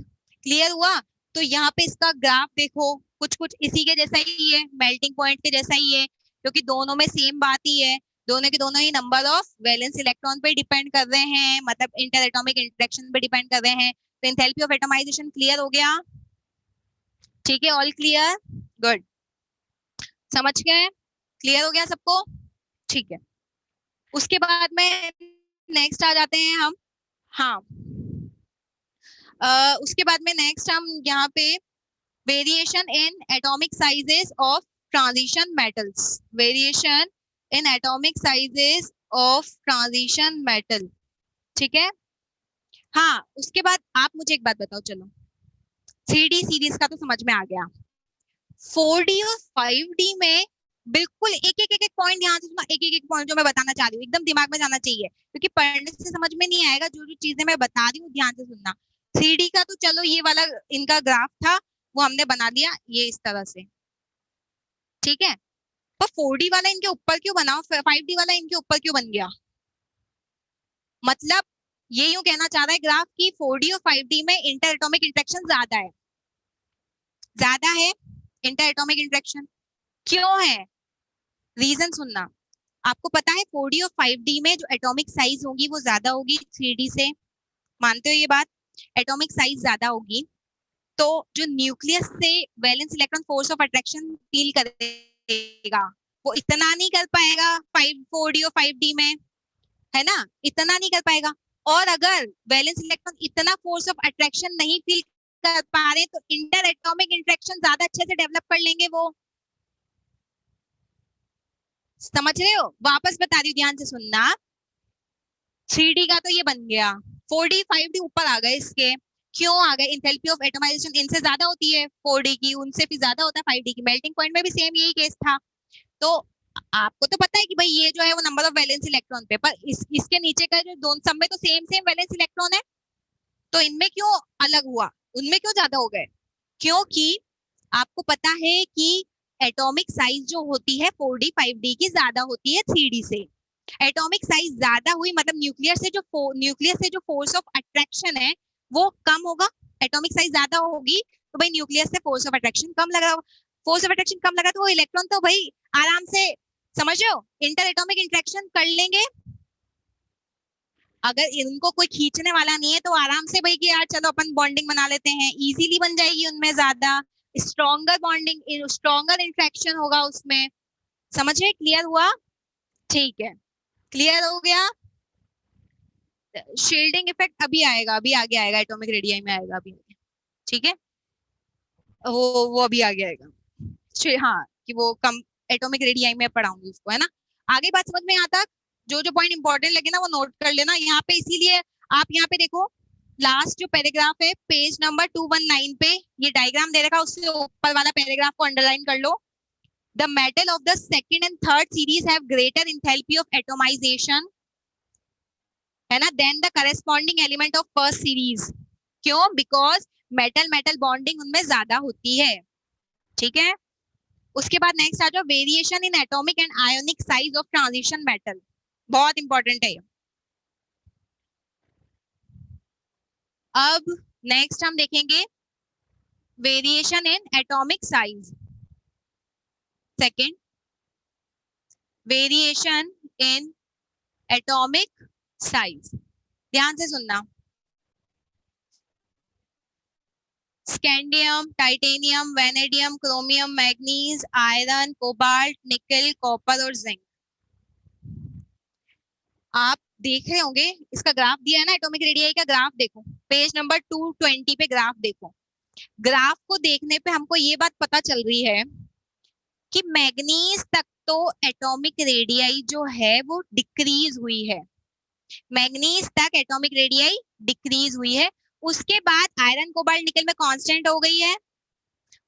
क्लियर हुआ? तो यहाँ पे इसका ग्राफ देखो, कुछ कुछ इसी के जैसा ही है, मेल्टिंग पॉइंट के जैसा ही है, क्योंकि दोनों में सेम बात ही है, दोनों के दोनों ही नंबर ऑफ वैलेंस इलेक्ट्रॉन पे डिपेंड कर रहे हैं, मतलब इंटर एटॉमिक इंटरेक्शन पे डिपेंड कर रहे हैं। तो एंथैल्पी ऑफ एटमाइजेशन क्लियर हो गया? ठीक है, ऑल क्लियर? गुड, समझ गए? क्लियर हो गया सबको? ठीक है। उसके बाद में नेक्स्ट आ जाते हैं हम। हाँ, उसके बाद में नेक्स्ट हम यहाँ पे variation in atomic sizes of transition metals, variation in atomic sizes of transition metal, ठीक है। हाँ, उसके बाद आप मुझे एक बात बताओ, चलो 3D सीरीज का तो समझ में आ गया, 4D और 5D में बिल्कुल एक एक एक एक पॉइंट ध्यान से सुना, एक एक एक पॉइंट जो मैं बताना चाह रही हूँ एकदम दिमाग में जाना चाहिए, क्योंकि पढ़ने से समझ में नहीं आएगा, जो जो चीजें मैं बता रही हूँ ध्यान से सुनना। 3D का तो चलो ये वाला इनका ग्राफ था, वो हमने बना लिया ये इस तरह से, ठीक है। पर 4D वाला इनके ऊपर क्यों बना, 5D वाला इनके ऊपर क्यों बन गया? मतलब ये यूं कहना चाह रहा है ग्राफ की 4D और 5D में इंटर एटॉमिक इंटरेक्शन ज्यादा है, ज्यादा है इंटर एटॉमिक इंटरेक्शन। क्यों है? रीजन सुनना। आपको पता है 4D और 5D में जो एटॉमिक साइज होगी वो ज्यादा होगी 3D से, मानते हो ये बात? एटॉमिक साइज ज्यादा होगी, तो जो न्यूक्लियस से valence electron force of attraction feel करेगा वो इतना नहीं कर पाएगा 4D और 5D में, है ना, इतना नहीं कर पाएगा। और अगर वैलेंस इलेक्ट्रॉन इतना फोर्स ऑफ अट्रैक्शन नहीं फील कर पा रहे तो इंटर एटॉमिक इंटरेक्शन ज्यादा अच्छे से डेवलप कर लेंगे वो। समझ रहे हो? वापस बता रही हूँ, ध्यान से सुनना। 3D का तो ये बन गया, 4D 5D ऊपर आ गए इसके। क्यों आ गए? इंथैल्पी ऑफ एटमाइजेशन इनसे ज्यादा होती है 4D की, उनसे भी ज्यादा होता है 5D की। मेल्टिंग पॉइंट में भी सेम यही केस था। तो आपको तो पता है कि भाई ये जो है वो नंबर ऑफ वैलेंस इलेक्ट्रॉन पे, पर इसके नीचे का जो दोनों सब में तो सेम सेम वैलेंस इलेक्ट्रॉन है, तो इनमें क्यों अलग हुआ, उनमें क्यों ज्यादा हो गए? क्योंकि आपको पता है कि एटॉमिक साइज जो होती है 4D 5D की ज्यादा होती है 3D से। एटॉमिक साइज ज्यादा हुई मतलब न्यूक्लियस से जो फोर्स ऑफ अट्रैक्शन है वो कम होगा, एटॉमिक साइज ज्यादा होगी तो भाई न्यूक्लियस से फोर्स ऑफ अट्रैक्शन कम लगा, फोर्स ऑफ अट्रैक्शन कम लगा तो वो इलेक्ट्रॉन तो भाई आराम से, समझ रहे हो, इंटर एटॉमिक इंटरेक्शन कर लेंगे। अगर इनको कोई खींचने वाला नहीं है तो आराम से भाई कि यार चलो अपन बॉन्डिंग बना लेते हैं, इजीली बन जाएगी उनमें, ज्यादा स्ट्रॉन्गर बॉन्डिंग, स्ट्रॉन्गर इंटरेक्शन होगा उसमें। समझे? क्लियर हुआ? ठीक है, क्लियर हो गया। शील्डिंग इफेक्ट अभी आएगा, अभी आगे आएगा, एटॉमिक रेडियाई में आएगा अभी, ठीक है, वो अभी आगे आएगा। हाँ, कि वो कम एटॉमिक रेडियाई में पढ़ाऊंगी उसको, है ना। आगे बात समझ में यहाँ तक? जो जो पॉइंट इंपॉर्टेंट लगे ना वो नोट कर लेना यहाँ पे, इसीलिए आप यहाँ पे देखो लास्ट जो पैराग्राफ है पेज नंबर 219 पे ये डायग्राम दे रखा है, उससे ऊपर वाला पैराग्राफ को अंडरलाइन कर लो। The metal of the second and third series have greater enthalpy of atomization, है ना, then the corresponding element of first series. क्यों? बिकॉज मेटल मेटल बॉन्डिंग उनमें ज्यादा होती है। ठीक है, उसके बाद नेक्स्ट आ जाओ, variation in atomic and ionic size of transition metal, बहुत इंपॉर्टेंट है ये। अब नेक्स्ट हम देखेंगे variation in atomic size. Second, variation in atomic size, ध्यान से सुनना। Scandium, titanium, vanadium, chromium, manganese, iron, cobalt, निकल, कॉपर और जिंक। आप देख रहे होंगे, इसका ग्राफ दिया है ना, एटॉमिक रेडियाई का ग्राफ देखो, पेज नंबर 220 पे ग्राफ देखो। ग्राफ को देखने पे हमको ये बात पता चल रही है कि मैग्नीज तक तो एटॉमिक रेडियाई जो है वो डिक्रीज हुई है, मैग्नीज तक एटॉमिक रेडियाई डिक्रीज हुई है। उसके बाद आयरन, कोबाल्ट, निकल में कांस्टेंट हो गई है,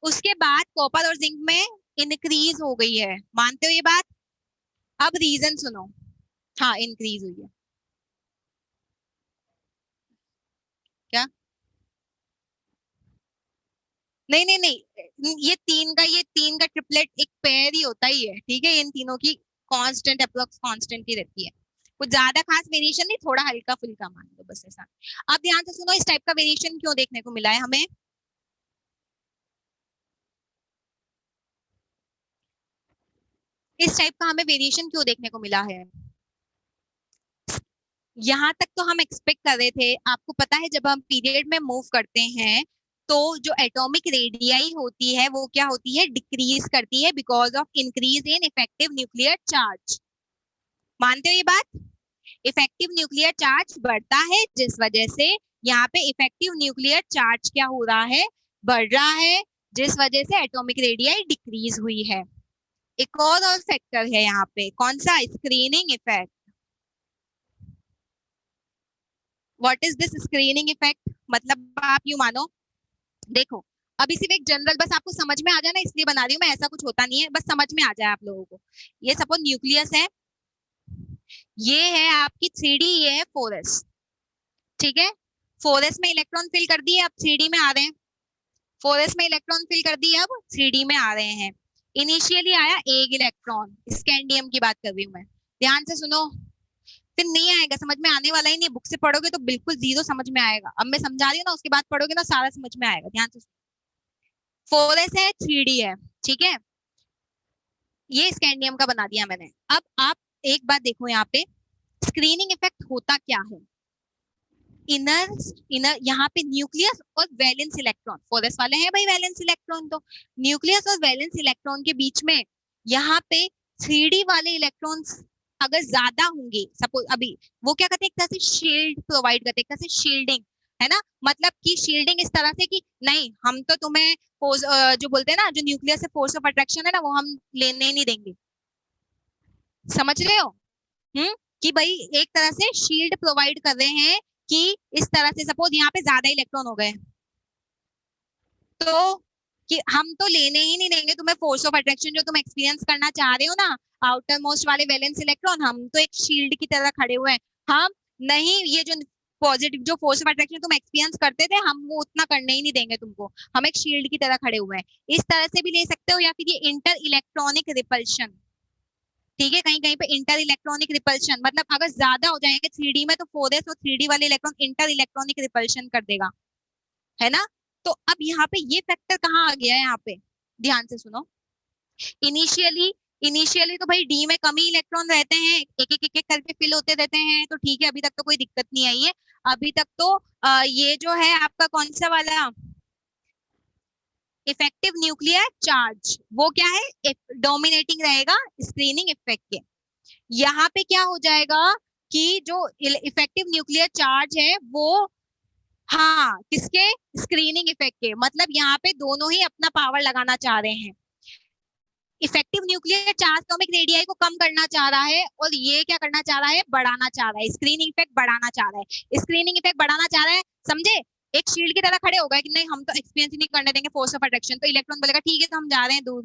उसके बाद कॉपर और जिंक में इंक्रीज हो गई है। मानते हो ये बात? अब रीजन सुनो। हाँ, इंक्रीज हुई है। क्या? नहीं नहीं नहीं, ये तीन का ट्रिपलेट एक पेयर ही होता ही है, ठीक है। इन तीनों की कांस्टेंट अप्रोक्स कांस्टेंट ही रहती है, कुछ ज्यादा खास वेरिएशन नहीं, थोड़ा हल्का फुल्का मान लो बस ऐसा। अब ध्यान से सुनो, इस टाइप का वेरिएशन क्यों देखने को मिला है हमें? इस टाइप का हमें वेरिएशन क्यों देखने को मिला है? यहाँ तक तो हम एक्सपेक्ट कर रहे थे, आपको पता है जब हम पीरियड में मूव करते हैं तो जो एटॉमिक रेडियाई होती है वो क्या होती है? डिक्रीज करती है because of increase in effective nuclear charge. मानते हो ये बात? इफेक्टिव न्यूक्लियर चार्ज बढ़ता है, जिस वजह से यहाँ पे इफेक्टिव न्यूक्लियर चार्ज क्या हो रहा है? बढ़ रहा है, जिस वजह से एटॉमिक रेडियाई डिक्रीज हुई है। एक और फैक्टर है यहाँ पे, कौन सा? Screening effect. What is this screening effect? मतलब आप यूं मानो, देखो अभी सिर्फ एक जनरल, बस आपको समझ में आ जाए ना इसलिए बना रही हूँ मैं, ऐसा कुछ होता नहीं है, बस समझ में आ जाए आप लोगों को। ये सपोज न्यूक्लियस है, ये है आपकी 3D, ये है 4s, ठीक है। 4s में इलेक्ट्रॉन फिल कर दिए, अब 3D में आ रहे हैं। 4s में इलेक्ट्रॉन फिल कर दिए, अब 3D में आ रहे हैं। इनिशियली आया एक इलेक्ट्रॉन, स्कैंडियम की बात कर रही हूँ मैं, ध्यान से सुनो। फिर नहीं आएगा, समझ में आने वाला ही नहीं, बुक से पढ़ोगे तो बिल्कुल जीरो समझ में आएगा। अब मैं समझा रही हूँ ना, उसके बाद पढ़ोगे ना सारा समझ में आएगा, ध्यान से। 4s है, 3D है, ठीक है। ये स्कैंडियम का बना दिया मैंने। अब आप एक बात देखो, यहाँ पे स्क्रीनिंग इफेक्ट होता क्या है? इनर इनर यहाँ पे न्यूक्लियस और वैलेंस इलेक्ट्रॉन, 4s वाले हैं भाई वैलेंस इलेक्ट्रॉन, तो न्यूक्लियस और वैलेंस इलेक्ट्रॉन के बीच में यहाँ पे 3D वाले इलेक्ट्रॉन्स अगर ज्यादा होंगे, सपोज अभी वो क्या करते हैं, एक तरह से शील्ड प्रोवाइड करते हैं, एक तरह से शील्डिंग, है ना। मतलब कि शील्डिंग इस तरह से कि नहीं, हम तो तुम्हें फोर्स, जो बोलते हैं ना, जो न्यूक्लियस से फोर्स ऑफ अट्रैक्शन है ना, वो हम लेने ही नहीं देंगे। समझ रहे हो? हम्म, कि भाई एक तरह से शील्ड प्रोवाइड कर रहे हैं कि इस तरह से सपोज यहाँ पे ज्यादा इलेक्ट्रॉन हो गए तो कि हम तो लेने ही नहीं देंगे तुम्हें फोर्स ऑफ अट्रैक्शन जो तुम एक्सपीरियंस करना चाह रहे हो ना, आउटर मोस्ट वाले वैलेंस इलेक्ट्रॉन, हम तो एक शील्ड की तरह खड़े हुए हैं। हम नहीं, ये जो पॉजिटिव जो फोर्स ऑफ अट्रैक्शन तुम एक्सपीरियंस करते थे, हम वो उतना करने ही नहीं देंगे तुमको, हम एक शील्ड की तरह खड़े हुए हैं। इस तरह से भी ले सकते हो, या फिर ये इंटर इलेक्ट्रॉनिक रिपल्शन, ठीक है। कहीं कहीं पे इंटर इलेक्ट्रॉनिक रिपल्शन, मतलब अगर ज्यादा हो जाएंगे 3D में तो 4s और 3D वाले इलेक्ट्रॉन इंटर इलेक्ट्रॉनिक रिपल्शन कर देगा, है ना। तो अब यहाँ पे ये फैक्टर कहाँ आ गया है? यहाँ पे ध्यान से सुनो। इनिशियली इनिशियली तो भाई डी में कम ही इलेक्ट्रॉन रहते हैं, एक एक करके फिल होते रहते हैं, तो ठीक है, अभी तक तो कोई दिक्कत नहीं आई है। अभी तक तो ये जो है आपका कौन सा वाला इफेक्टिव न्यूक्लियर चार्ज, वो क्या है, डोमिनेटिंग रहेगा स्क्रीनिंग इफेक्ट के। यहाँ पे क्या हो जाएगा कि जो इफेक्टिव न्यूक्लियर चार्ज है वो, हाँ, किसके? स्क्रीनिंग इफेक्ट के। मतलब यहाँ पे दोनों ही अपना पावर लगाना चाह रहे हैं। Effective nuclear charge atomic radii को कम करना चाह रहा है, और ये क्या करना चाह रहा है? बढ़ाना चाह रहा है, स्क्रीनिंग इफेक्ट बढ़ाना चाह रहा है। स्क्रीनिंग इफेक्ट बढ़ाना चाह रहा है, समझे? एक शील्ड की तरह खड़े हो गए कि नहीं, हम तो एक्सपीरियंस ही नहीं करने देंगे फोर्स ऑफ अट्रैक्शन, तो इलेक्ट्रॉन बोलेगा ठीक है तो हम जा रहे हैं दूर,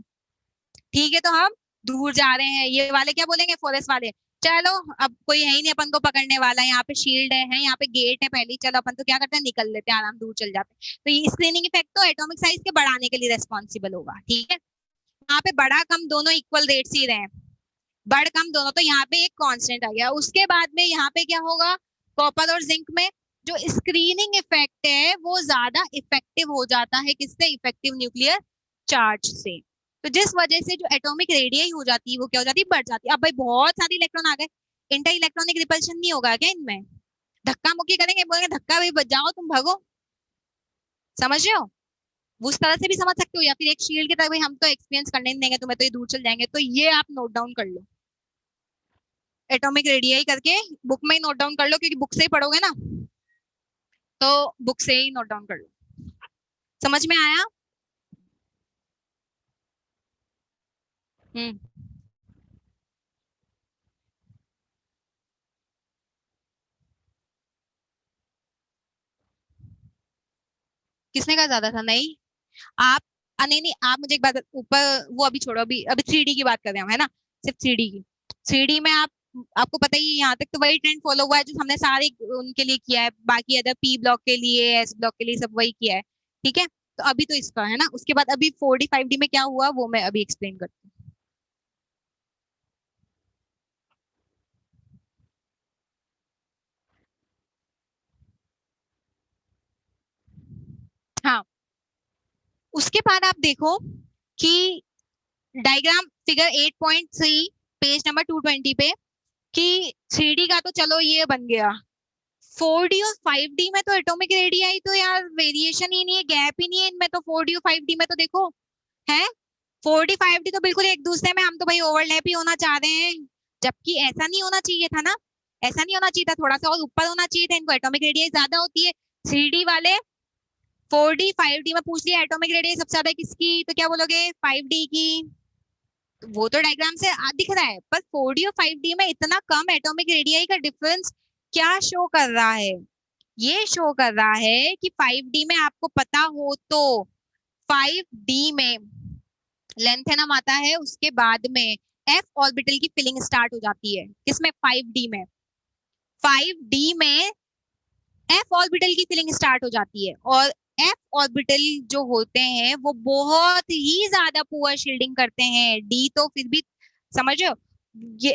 ठीक है तो हम दूर जा रहे हैं। ये वाले क्या बोलेंगे, 4s वाले, चलो अब कोई है ही नहीं अपन को पकड़ने वाला, यहाँ पे शील्ड है, यहाँ पे गेट है पहली, चलो अपन तो क्या करते हैं, निकल लेते हैं, आराम दूर चल जाते हैं। तो ये स्क्रीनिंग इफेक्ट तो एटॉमिक साइज के बढ़ाने के लिए रेस्पॉन्सिबल होगा, ठीक है। यहाँ पे बड़ा कम दोनों इक्वल रेट से ही रहे, बढ़ कम दोनों, तो यहाँ पे एक कांस्टेंट आ गया। उसके बाद में यहाँ पे क्या होगा, कॉपर और जिंक में जो स्क्रीनिंग इफेक्ट है वो ज्यादा इफेक्टिव हो जाता है, किससे, इफेक्टिव न्यूक्लियर चार्ज से। तो जिस वजह से जो एटॉमिक रेडियस हो जाती है वो क्या हो जाती है, बढ़ जाती है। अब भाई बहुत सारे इलेक्ट्रॉन आ गए, इंटर इलेक्ट्रॉनिक रिपल्शन नहीं होगा क्या इनमें, धक्का मुक्की करेंगे, बोलेंगे धक्का भाई बच जाओ तुम भागो, समझ रहे हो। वो उस तरह से भी समझ सकते हो, या फिर एक शील्ड की तरह, भाई हम तो एक्सपीरियंस करने नहीं देंगे तुम्हें, तो ये दूर चल जाएंगे, तो ये आप नोट डाउन कर लो, एटॉमिक रेडियाई करके बुक में ही नोट डाउन कर लो, क्योंकि बुक से ही पढ़ोगे ना, तो बुक से ही नोट डाउन कर लो। समझ में आया। हम्म। किसने कहा ज्यादा था, नहीं। आप नहीं नहीं, आप मुझे एक बात ऊपर, वो अभी छोड़ो, अभी अभी 3D की बात कर रहे हैं हम, है ना, सिर्फ 3D की। 3D में आप, आपको पता ही है, यहाँ तक तो वही ट्रेंड फॉलो हुआ है जो हमने सारे उनके लिए किया है, बाकी अदर पी ब्लॉक के लिए, एस ब्लॉक के लिए सब वही किया है, ठीक है। तो अभी तो इसका है ना, उसके बाद अभी 4D 5D में क्या हुआ वो मैं अभी एक्सप्लेन करती हूँ। हाँ, उसके बाद आप देखो कि डायग्राम फिगर 8.3 पेज नंबर 220 पे, कि 3D का तो चलो ये बन गया, 4D और 5D में तो एटॉमिक रेडियाई तो यार वेरिएशन ही नहीं है, गैप ही नहीं है इनमें, तो 4D और 5D में तो देखो है, 4D 5D तो बिल्कुल एक दूसरे में, हम तो भाई ओवरलैप ही होना चाह रहे हैं, जबकि ऐसा नहीं होना चाहिए था ना, ऐसा नहीं होना चाहिए था, थोड़ा सा और ऊपर होना चाहिए था, इनको एटॉमिक रेडियस ज्यादा होती है 3D वाले। 4D 5D में पूछ लिया एटॉमिक रेडियस सबसे ज्यादा किसकी, तो क्या बोलोगे, 5D की। तो वो तो डायग्राम से दिख रहा है, पर 4D और 5D में इतना कम एटॉमिक रेडियाई का डिफरेंस क्या शो कर रहा है, ये शो कर रहा है कि 5D में आपको पता हो तो, 5D में लेंथेनम आता है, उसके बाद में एफ ऑर्बिटल की फिलिंग स्टार्ट हो जाती है, किसमें, 5D में। 5D में एफ ऑर्बिटल की फिलिंग स्टार्ट हो जाती है, और एफ ऑर्बिटल जो होते हैं वो बहुत ही ज्यादा पुअर शील्डिंग करते हैं, डी तो फिर भी समझ रहे हो, ये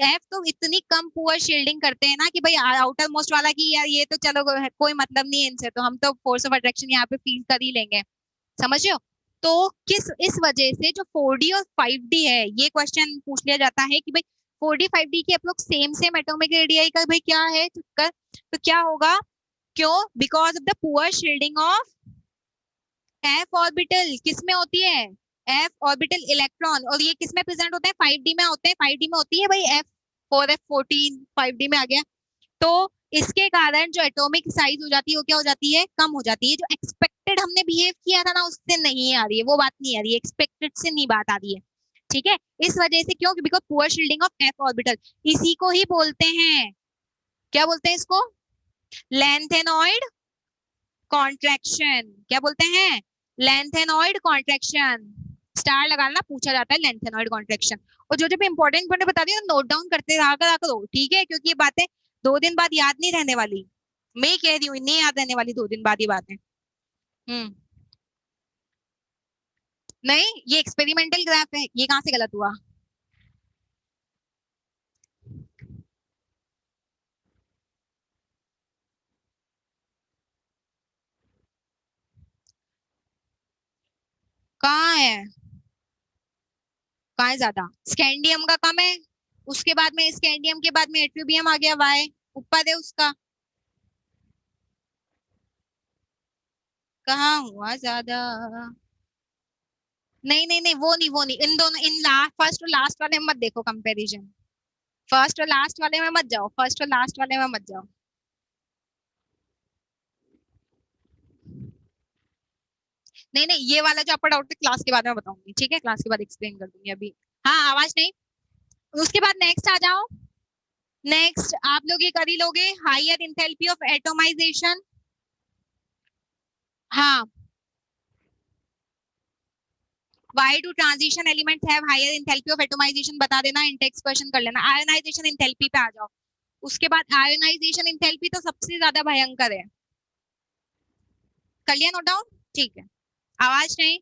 एफ तो इतनी कम पुअर शील्डिंग करते हैं ना कि भाई आउटर मोस्ट वाला की यार ये तो चलो कोई मतलब नहीं है इनसे, तो हम तो फोर्स ऑफ अट्रैक्शन यहाँ पे फील कर ही लेंगे, समझ रहे हो। तो किस इस वजह से जो 4D और 5D है, ये क्वेश्चन पूछ लिया जाता है कि भाई 4D 5D की आप लोग सेम सेम एटॉमिक रेडियाई का भाई क्या है चक्कर, तो क्या होगा, क्यों, because of the poor shielding of F orbital, किसमें होती है, एफ ऑर्बिटल इलेक्ट्रॉन, और ये किसमें प्रेजेंट होते हैं, 5D में होते हैं, 5D में होती है भाई F4 F14, 5D में आ गया। तो इसके कारण जो एटॉमिक साइज हो जाती है वो क्या हो जाती है, कम हो जाती है, जो एक्सपेक्टेड हमने बिहेव किया था ना उससे नहीं आ रही है, वो बात नहीं आ रही है, एक्सपेक्टेड से नहीं बात आ रही है, ठीक है। इस वजह से क्यों, because poor shielding of F orbital, इसी को ही बोलते हैं, क्या बोलते हैं इसको, लेंथेनॉइड कॉन्ट्रैक्शन, क्या बोलते हैं, लेंथेनॉइड कॉन्ट्रैक्शन। स्टार लगाना, पूछा जाता है लेंथेनॉइड कॉन्ट्रैक्शन। और जो जो भी इंपॉर्टेंट पॉइंट बता दिया नोट डाउन करते रहा करो, ठीक है, क्योंकि ये बातें 2 दिन बाद याद नहीं रहने वाली, मैं कह रही हूँ नहीं याद रहने वाली 2 दिन बाद ये बातें। हम्म। नहीं, ये एक्सपेरिमेंटल ग्राफ है, ये कहाँ से गलत हुआ, कहाँ है, कहाँ है ज्यादा, स्कैंडियम का कम है, उसके बाद में स्कैंडियम के बाद में एट्रिबियम आ गया, वाई ऊपर है उसका, कहाँ हुआ ज्यादा। नहीं नहीं नहीं, वो नहीं, इन दोनों, इन लास्ट, फर्स्ट और लास्ट वाले में मत देखो कंपैरिजन, फर्स्ट और लास्ट वाले में मत जाओ, फर्स्ट और लास्ट वाले में मत जाओ। नहीं नहीं, ये वाला जो आपका डाउट है क्लास के बाद में बताऊंगी, ठीक है, क्लास के बाद एक्सप्लेन कर दूंगी अभी। हाँ, आवाज नहीं, उसके बाद नेक्स्ट आ जाओ। नेक्स्ट आप लोग ये कर ही लोगे, हायर इंथैल्पी ऑफ एटोमाइजेशन। हाँ, Why do transition elements have higher enthalpy of atomization? बता देना, इन टेक्स्ट क्वेश्चन कर लेना. आयोनाइजेशन इंथैल्पी पे आ जाओ. उसके बाद आयोनाइजेशन इंथैल्पी तो सबसे ज्यादा भयंकर है. कर लिया नोट डाउन? ठीक है. आवाज नहीं.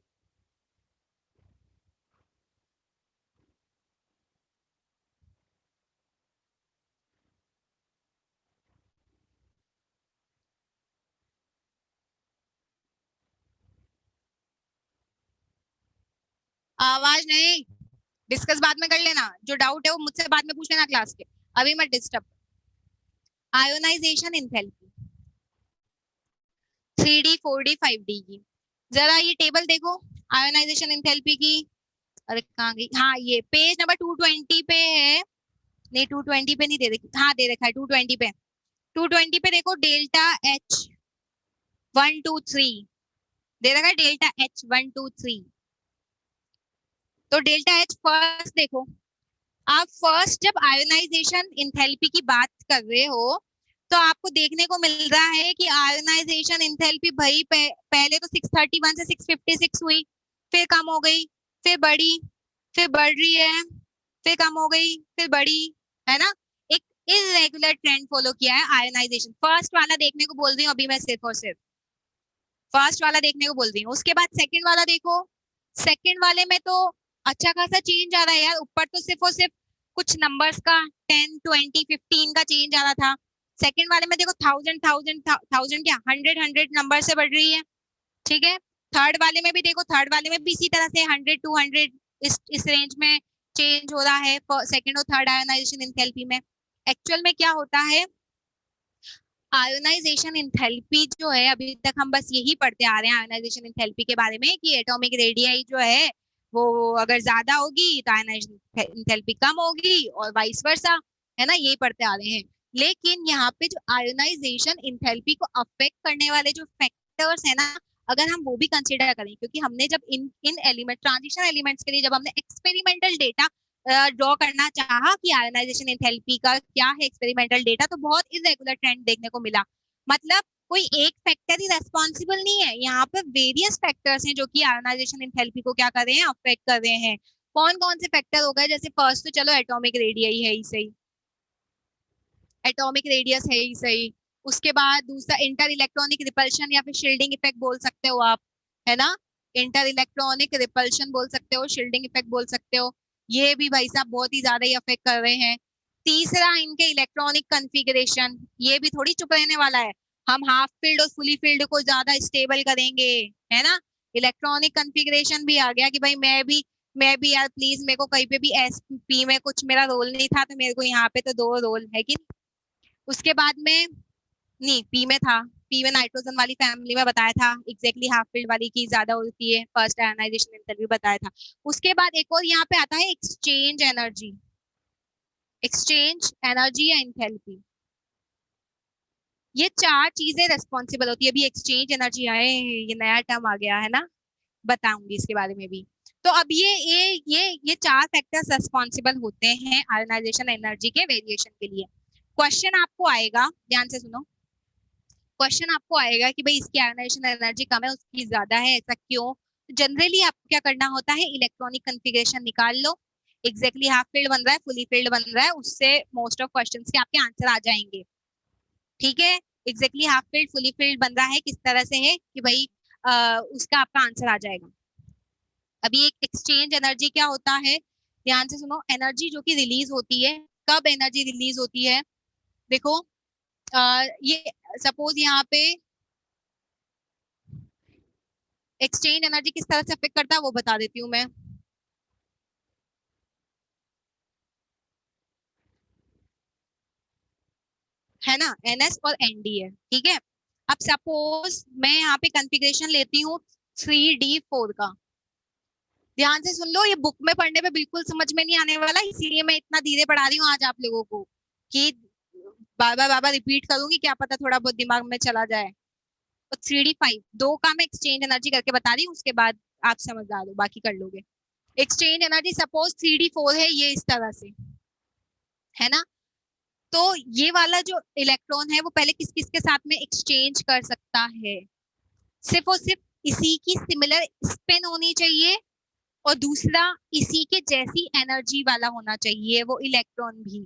आवाज नहीं. डिस्कस बाद में कर लेना. जो डाउट है वो मुझसे बाद में पूछ लेना क्लास के. अभी मत disturb. Ionisation enthalpy 3D 4D 5D की. जरा ये टेबल देखो आयोनाइजेशन इंथैल्पी की. अरे कहाँ गई? हाँ, ये पेज नंबर 220 पे है. नहीं 220 पे नहीं दे रखी. हाँ दे रखा है 220 पे. 220 पे देखो डेल्टा H 1 2 3 दे रखा है. Delta H 1 2 3. तो डेल्टा H फर्स्ट देखो. आप फर्स्ट जब आयोनाइजेशन इंथैल्पी की बात कर रहे हो तो आपको देखने को मिल रहा है कि आयोनाइजेशन इंथैल्पी भाई पहले तो 631 से 656 हुई, फिर कम हो गई, फिर बढ़ी, फिर बढ़ रही है, फिर कम हो गई, फिर बढ़ी, है ना. एक इरेगुलर ट्रेंड फॉलो किया है आयोनाइजेशन. फर्स्ट वाला देखने को बोल रही हूँ अभी मैं, सिर्फ और सिर्फ फर्स्ट वाला देखने को बोल रही हूँ. उसके बाद सेकंड वाला देखो. सेकंड वाले में तो अच्छा खासा चेंज आ रहा है यार. ऊपर तो सिर्फ और सिर्फ कुछ नंबर्स का 10 20 15 का चेंज आ रहा था. सेकंड वाले में देखो 1000 क्या 100 नंबर से बढ़ रही है. ठीक है. थर्ड वाले में भी देखो. थर्ड वाले में भी इसी तरह से 100 200 इस रेंज में चेंज हो रहा है सेकंड और थर्ड आयोनाइजेशन इंथैल्पी में. एक्चुअल में क्या होता है आयोनाइजेशन इंथैल्पी जो है, अभी तक हम बस यही पढ़ते आ रहे हैं आयोनाइजेशन इंथैल्पी के बारे में कि एटॉमिक रेडियाई जो है वो अगर ज्यादा होगी तो आयोनाइजेशन इंथैल्पी कम होगी और वाइस वर्सा, है ना. यही पढ़ते आ रहे हैं. लेकिन यहाँ पे जो आयोनाइजेशन इंथैल्पी को अफेक्ट करने वाले जो फैक्टर्स है ना, अगर हम वो भी कंसिडर करें, क्योंकि हमने जब इन इन एलिमेंट ट्रांजिशन एलिमेंट्स के लिए जब हमने एक्सपेरिमेंटल डेटा ड्रॉ करना चाहा कि आयोनाइजेशन एंथैल्पी का क्या है एक्सपेरिमेंटल डेटा, तो बहुत इरेगुलर ट्रेंड देखने को मिला. मतलब कोई एक फैक्टर ही रेस्पॉन्सिबल नहीं है. यहाँ पे वेरियस फैक्टर्स हैं जो कि आयोनाइजेशन एंथैल्पी को क्या कर रहे हैं, अफेक्ट कर रहे हैं. कौन कौन से फैक्टर हो गए? जैसे फर्स्ट तो चलो एटॉमिक रेडियस है ही सही. एटॉमिक रेडियस है ही सही. उसके बाद दूसरा इंटर इलेक्ट्रॉनिक रिपल्शन या फिर शील्डिंग इफेक्ट बोल सकते हो आप, है ना. इंटर इलेक्ट्रॉनिक रिपल्शन बोल सकते हो, शील्डिंग इफेक्ट बोल सकते हो. ये भी भाई साहब बहुत ही ज्यादा ही अफेक्ट कर रहे हैं. तीसरा इनके इलेक्ट्रॉनिक कॉन्फ़िगरेशन, ये भी थोड़ी चुप रहने वाला है. हम हाफ फील्ड और फुली फील्ड को ज्यादा स्टेबल करेंगे, है ना. इलेक्ट्रॉनिक कॉन्फ़िगरेशन भी आ गया कि भाई मैं भी यार प्लीज मेरे को कहीं पे भी एस पी में कुछ मेरा रोल नहीं था तो मेरे को यहाँ पे तो 2 रोल है कि. उसके बाद में नहीं पी में था. पी में नाइट्रोजन वाली फैमिली में बताया था एग्जैक्टली हाफ फील्ड वाली की ज्यादा होती है. फर्स्ट आयोनाइजेशन इंटरव्यू बताया था. उसके बाद एक और यहाँ पे आता है एक्सचेंज एनर्जी. एक्सचेंज एनर्जी या इंथैल्पी, ये 4 चीजें रेस्पॉन्सिबल होती है. अभी एक्सचेंज एनर्जी आए, ये नया टर्म आ गया है ना, बताऊंगी इसके बारे में भी. तो अब ये 4 फैक्टर्स रेस्पॉन्सिबल होते हैं आयोनाइजेशन एनर्जी के वेरिएशन के लिए. क्वेश्चन आपको आएगा, ध्यान से सुनो. क्वेश्चन आपको आएगा कि भाई इसकी आयोनाइजेशन एनर्जी कम है, उसकी ज्यादा है, ऐसा क्यों. जनरली आपको क्या करना होता है, इलेक्ट्रॉनिक कॉन्फ़िगरेशन निकाल लो. एग्जैक्टली हाफ फील्ड बन रहा है, फुली फील्ड बन रहा है, उससे मोस्ट ऑफ क्वेश्चंस के आपके आंसर आ जाएंगे. ठीक है. Exactly half field fully field बन रहा है किस तरह से है कि भाई उसका आपका आंसर आ जाएगा. अभी एक एक्सचेंज एनर्जी क्या होता है, ध्यान से सुनो. एनर्जी जो कि रिलीज होती है, कब एनर्जी रिलीज होती है, देखो. ये सपोज यहाँ पे एक्सचेंज एनर्जी किस तरह से अफेक्ट करता है वो बता देती हूँ मैं. है ना, एनएस और एनडी है. ठीक है. अब सपोज मैं यहाँ पे कॉन्फ़िगरेशन लेती हूँ 3D4 का. ध्यान से सुन लो, ये बुक में पढ़ने पे बिल्कुल समझ में नहीं आने वाला, इसीलिए मैं इतना धीरे पढ़ा रही हूँ आज आप लोगों को कि बार बार रिपीट करूंगी, क्या पता थोड़ा बहुत दिमाग में चला जाए. तो 3D5 दो का मैं एक्सचेंज एनर्जी करके बता रही हूँ, उसके बाद आप समझदार हो बाकी कर लोगे. एक्सचेंज एनर्जी सपोज 3D4 है, ये इस तरह से, है ना. तो ये वाला जो इलेक्ट्रॉन है वो पहले किस किस के साथ में एक्सचेंज कर सकता है, सिर्फ और सिर्फ इसी की सिमिलर स्पिन होनी चाहिए और दूसरा इसी के जैसी एनर्जी वाला होना चाहिए वो इलेक्ट्रॉन भी।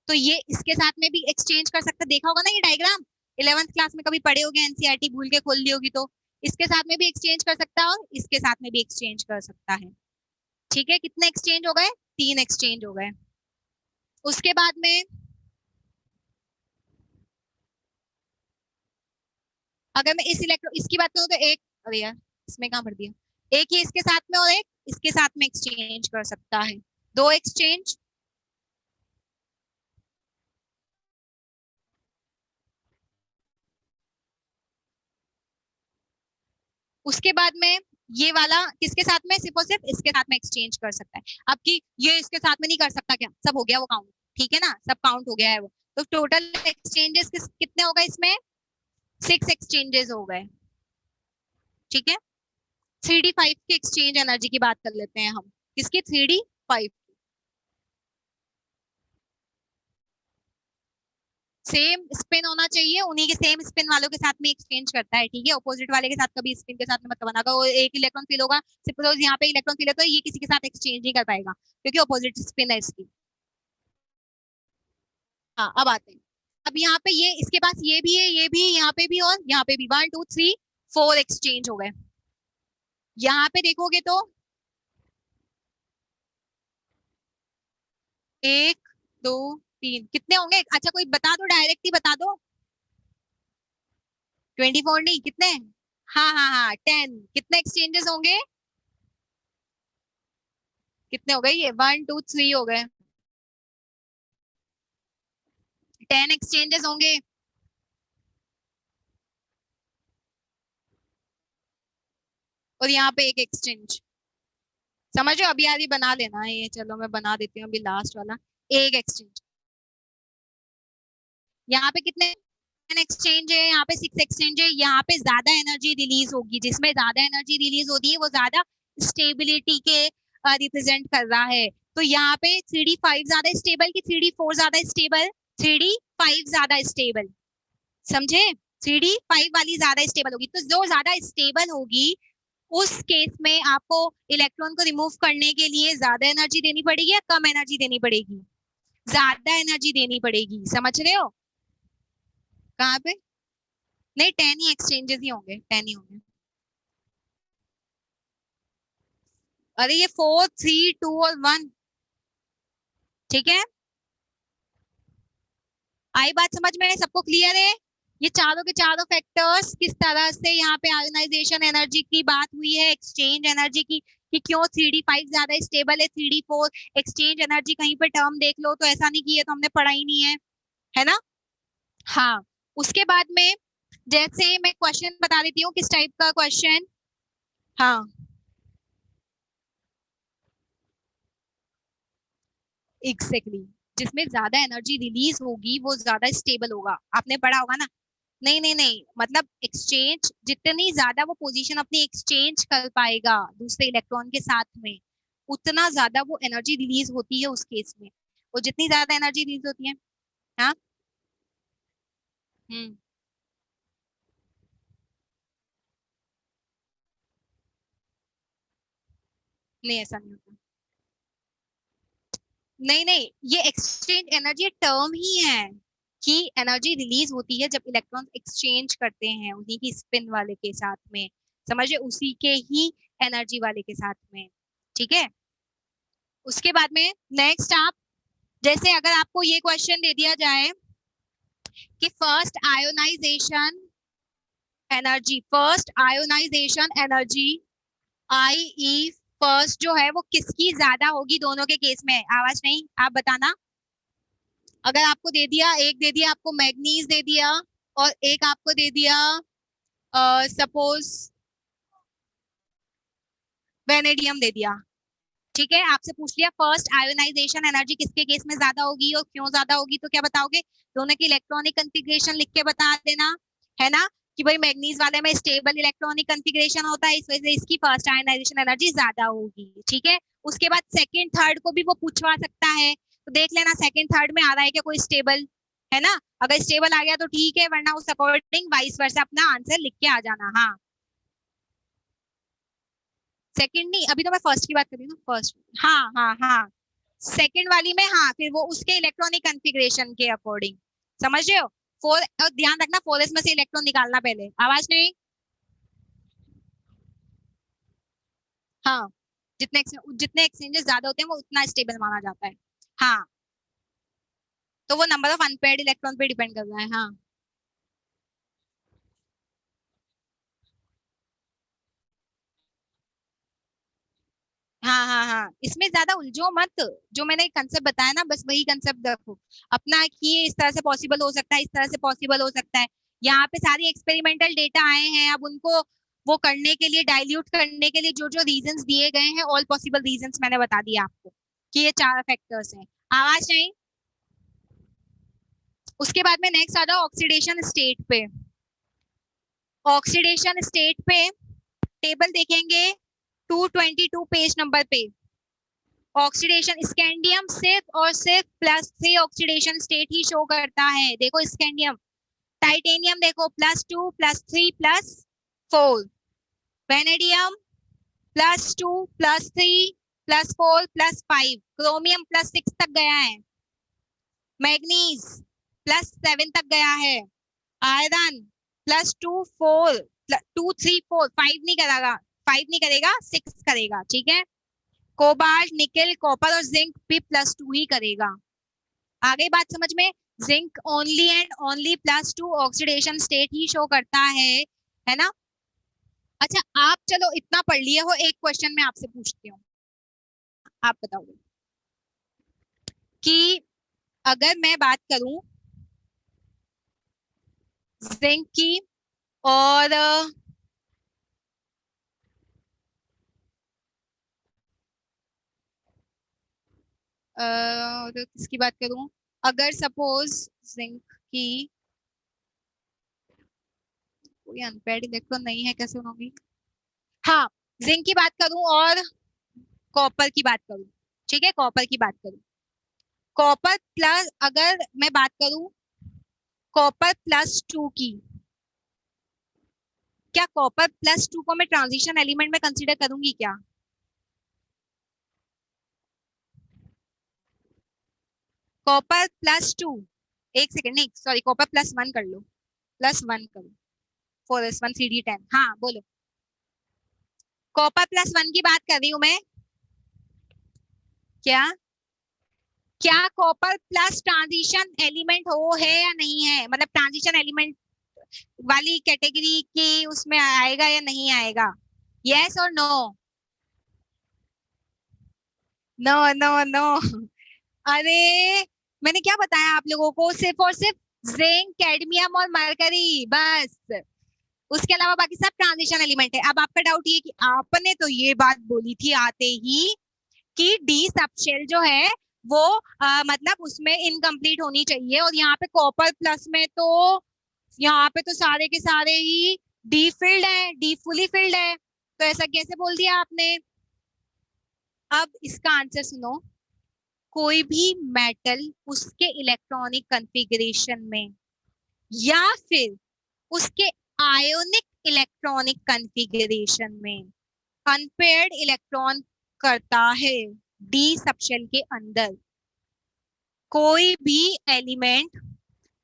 तो ये इसके साथ में भी एक्सचेंज कर सकता, देखा होगा ना ये डायग्राम, 11th क्लास में कभी पढ़े होगे, एनसीईआरटी भूल के खोल ली होगी तो। इसके साथ में भी एक्सचेंज कर सकता है और इसके साथ में भी एक्सचेंज कर सकता है। ठीक है, कितने एक्सचेंज हो गए? 3 एक्सचेंज हो गए। उसके बाद में अगर मैं इस इलेक्ट्रॉन इसकी बात करूं तो एक, अरे यार इसमें कहाँ भर दिया, एक ही इसके साथ में और एक इसके साथ में एक्सचेंज कर सकता है, 2 एक्सचेंज। उसके बाद में ये वाला किसके साथ में, सिर्फ और सिर्फ इसके साथ में एक्सचेंज कर सकता है। अब की ये इसके साथ में नहीं कर सकता क्या? सब हो गया वो काउंट, ठीक है ना, सब काउंट हो गया है वो। तो टोटल एक्सचेंजेस कितने हो गए इसमें? 6 एक्सचेंजेस हो गए। ठीक है, 3d5 के एक्सचेंज एनर्जी की बात कर लेते हैं हम। किसकी? 3d5। सेम स्पिन होना चाहिए, उन्हीं के सेम स्पिन वालों के साथ में एक्सचेंज करता है। ठीक है, ऑपोजिट वाले के साथ कभी स्पिन के साथ में मत बनागा, वो एक इलेक्ट्रॉन फिल होगा, सपोज यहाँ पे इलेक्ट्रॉन फिल है तो ये किसी के साथ एक्सचेंज नहीं कर पाएगा क्योंकि ऑपोजिट स्पिन है इसकी। हाँ अब आते हैं। अब यहाँ पे ये इसके पास ये भी है, ये भी, यहाँ पे भी और यहाँ पे भी, 1 2 3 4 एक्सचेंज हो गए। यहाँ पे देखोगे तो 1 2 3 कितने होंगे? अच्छा कोई बता दो, डायरेक्ट ही बता दो। 24 नहीं, कितने? हाँ हाँ हाँ 10। कितने एक्सचेंजेस होंगे? कितने हो गए ये? 1 2 3 हो गए, 10 एक्सचेंजेस होंगे। और यहाँ पे एक एक्सचेंज। समझ रहे हो? अभी आदि बना लेना ये, चलो मैं बना देती हूँ अभी लास्ट वाला। एक एक्सचेंज। यहाँ पे कितने एक्सचेंज है? यहाँ पे 6 एक्सचेंज है। यहाँ पे ज्यादा एनर्जी रिलीज होगी, जिसमें ज्यादा एनर्जी रिलीज होती है वो ज्यादा स्टेबिलिटी के रिप्रेजेंट कर रहा है। तो यहाँ पे 3d5 ज्यादा स्टेबल की 3d4 ज्यादा स्टेबल? 3d5 ज्यादा स्टेबल, समझे? 3d5 वाली ज्यादा स्टेबल होगी, तो जो ज्यादा स्टेबल होगी उस केस में आपको इलेक्ट्रॉन को रिमूव करने के लिए ज्यादा एनर्जी देनी पड़ेगी या कम एनर्जी देनी पड़ेगी? ज्यादा एनर्जी देनी पड़ेगी, समझ रहे हो? कहाँ पे? नहीं 10 ही एक्सचेंजेस ही होंगे, 10 ही होंगे। अरे ये 4 3 2 और 1। ठीक है, आई बात समझ में? सबको क्लियर है? ये चारों के चारों फैक्टर्स किस तरह से यहाँ पे आयोनाइजेशन एनर्जी की बात हुई है, एक्सचेंज एनर्जी की, कि क्यों 3d5 ज्यादा स्टेबल है 3d4। एक्सचेंज एनर्जी कहीं पे टर्म देख लो तो ऐसा नहीं कि ये तो हमने पढ़ा ही नहीं है ना? हाँ। उसके बाद में जैसे मैं क्वेश्चन बता देती हूँ किस टाइप का क्वेश्चन। हाँ एग्जैक्टली exactly. जिसमें ज्यादा एनर्जी रिलीज होगी वो ज्यादा स्टेबल होगा, आपने पढ़ा होगा ना? नहीं नहीं नहीं, मतलब एक्सचेंज जितनी ज्यादा वो पोजीशन अपनी एक्सचेंज कर पाएगा दूसरे इलेक्ट्रॉन के साथ में, उतना ज्यादा वो एनर्जी रिलीज होती है उस केस में। और जितनी ज्यादा एनर्जी रिलीज होती है। हाँ। हम्म। नहीं ऐसा नहीं होता। नहीं नहीं, ये एक्सचेंज एनर्जी टर्म ही है कि एनर्जी रिलीज होती है जब इलेक्ट्रॉन एक्सचेंज करते हैं उन्हीं की स्पिन वाले के साथ में, समझे, उसी के ही एनर्जी वाले के साथ में। ठीक है, उसके बाद में नेक्स्ट आप, जैसे अगर आपको ये क्वेश्चन दे दिया जाए कि फर्स्ट आयोनाइजेशन एनर्जी आई ई फर्स्ट जो है वो किसकी ज्यादा होगी दोनों के केस में? आवाज नहीं, आप बताना। अगर आपको दे दिया, एक दे दिया आपको मैग्नीज दे दिया और एक आपको दे दिया सपोज वेनेडियम दे दिया। ठीक है, आपसे पूछ लिया फर्स्ट आयोनाइजेशन एनर्जी किसके केस में ज्यादा होगी और क्यों ज्यादा होगी, तो क्या बताओगे? दोनों की इलेक्ट्रॉनिक कंफिग्रेशन लिख के बता देना, है ना, कि भाई मैग्नीज वाले में स्टेबल इलेक्ट्रॉनिक कंफिग्रेशन होता है, इस वजह से इसकी फर्स्ट आयोनाइजेशन एनर्जी ज्यादा होगी। ठीक है, उसके बाद सेकंड थर्ड को भी वो पूछवा सकता है, तो देख लेना सेकंड थर्ड में आ रहा है क्या कोई स्टेबल, है ना? अगर स्टेबल आ गया तो ठीक है, वरना उस अकॉर्डिंग वाइस वर्सा अपना आंसर लिख के आ जाना। हाँ सेकंड नहीं, अभी तो मैं फर्स्ट की बात कर रही हूँ ना, फर्स्ट। हाँ हाँ हाँ, सेकंड वाली में हाँ, फिर वो उसके इलेक्ट्रॉनिक कॉन्फ़िगरेशन के अकॉर्डिंग, समझ रहे हो। फोर, और ध्यान रखना 4s में से इलेक्ट्रॉन निकालना पहले, आवाज नहीं। हाँ, जितने एक्सचेंजेस ज्यादा होते हैं वो उतना स्टेबल माना जाता है। हाँ, तो वो नंबर ऑफ अनपेयर्ड इलेक्ट्रॉन पे डिपेंड कर रहा है। हाँ हाँ हाँ हाँ, इसमें ज्यादा उलझो मत। जो मैंने कंसेप्ट बताया ना, बस वही कंसेप्ट रखो अपना, कि ये इस तरह से पॉसिबल हो सकता है, इस तरह से पॉसिबल हो सकता है। यहाँ पे सारी एक्सपेरिमेंटल डेटा आए हैं, अब उनको वो करने के लिए, डाइल्यूट करने के लिए जो जो रीजंस दिए गए हैं, ऑल पॉसिबल रीजंस मैंने बता दिया आपको कि ये चार फैक्टर्स हैं। आवाज नहीं। उसके बाद में नेक्स्ट आता है ऑक्सीडेशन स्टेट पे। ऑक्सीडेशन स्टेट पे टेबल देखेंगे 222 पेज नंबर पे। ऑक्सीडेशन स्कैंडियम सिर्फ और सिर्फ +3 ऑक्सीडेशन स्टेट ही शो करता है। देखो स्कैंडियम, टाइटेनियम देखो +2 +3 +4, वेनेडियम +2 +3 +4 +5, क्रोमियम +6 तक गया है, मैग्नीज +7 तक गया है, आयरन +2 4 2 3 4 5 नहीं करेगा, 5 नहीं करेगा, 6 करेगा, ठीक है। कोबाल्ट, निकेल, कॉपर और जिंक भी +2 ही करेगा। आगे बात समझ में। Zinc only and only +2 oxidation state he show करता है ना। अच्छा आप चलो इतना पढ़ लिए हो, एक क्वेश्चन मैं आपसे पूछती हूँ, आप बताओगे कि अगर मैं बात करूं जिंक की और तो किसकी बात करूं, अगर सपोज जिंक की, कोई अनपेयर्ड इलेक्ट्रॉन नहीं है, कैसे होगी। हाँ, जिंक की बात करूं और कॉपर की बात करूं, ठीक है, कॉपर की बात करूं, कॉपर प्लस, अगर मैं बात करूं कॉपर +2 की, क्या कॉपर +2 को मैं ट्रांजिशन एलिमेंट में कंसीडर करूंगी क्या। कॉपर +2, एक सेकेंड, नहीं सॉरी, कॉपर +1 कर लो, +1 करो, 4s1 3d10, हाँ बोलो। कॉपर +1 की बात कर रही हूँ मैं। क्या, क्या कॉपर प्लस ट्रांजिशन एलिमेंट हो है या नहीं है, मतलब ट्रांजिशन एलिमेंट वाली कैटेगरी की उसमें आएगा या नहीं आएगा, यस और नो। नो नो नो, अरे मैंने क्या बताया आप लोगों को, सिर्फ और सिर्फ जिंक, कैडमियम और मरकरी, बस। उसके अलावा बाकी सब ट्रांजिशन एलिमेंट है। अब आपका डाउट ये कि आपने तो ये बात बोली थी आते ही कि डी सबशेल जो है वो मतलब उसमें इनकम्प्लीट होनी चाहिए, और यहाँ पे कॉपर प्लस में तो, यहाँ पे तो सारे के सारे ही डी फिल्ड है, डी फुली फिल्ड है, तो ऐसा कैसे बोल दिया आपने। अब इसका आंसर सुनो, कोई भी मेटल उसके इलेक्ट्रॉनिक कॉन्फ़िगरेशन में या फिर उसके आयोनिक इलेक्ट्रॉनिक कॉन्फ़िगरेशन में अनपेयर्ड इलेक्ट्रॉन करता है डी सबशेल के अंदर। कोई भी एलिमेंट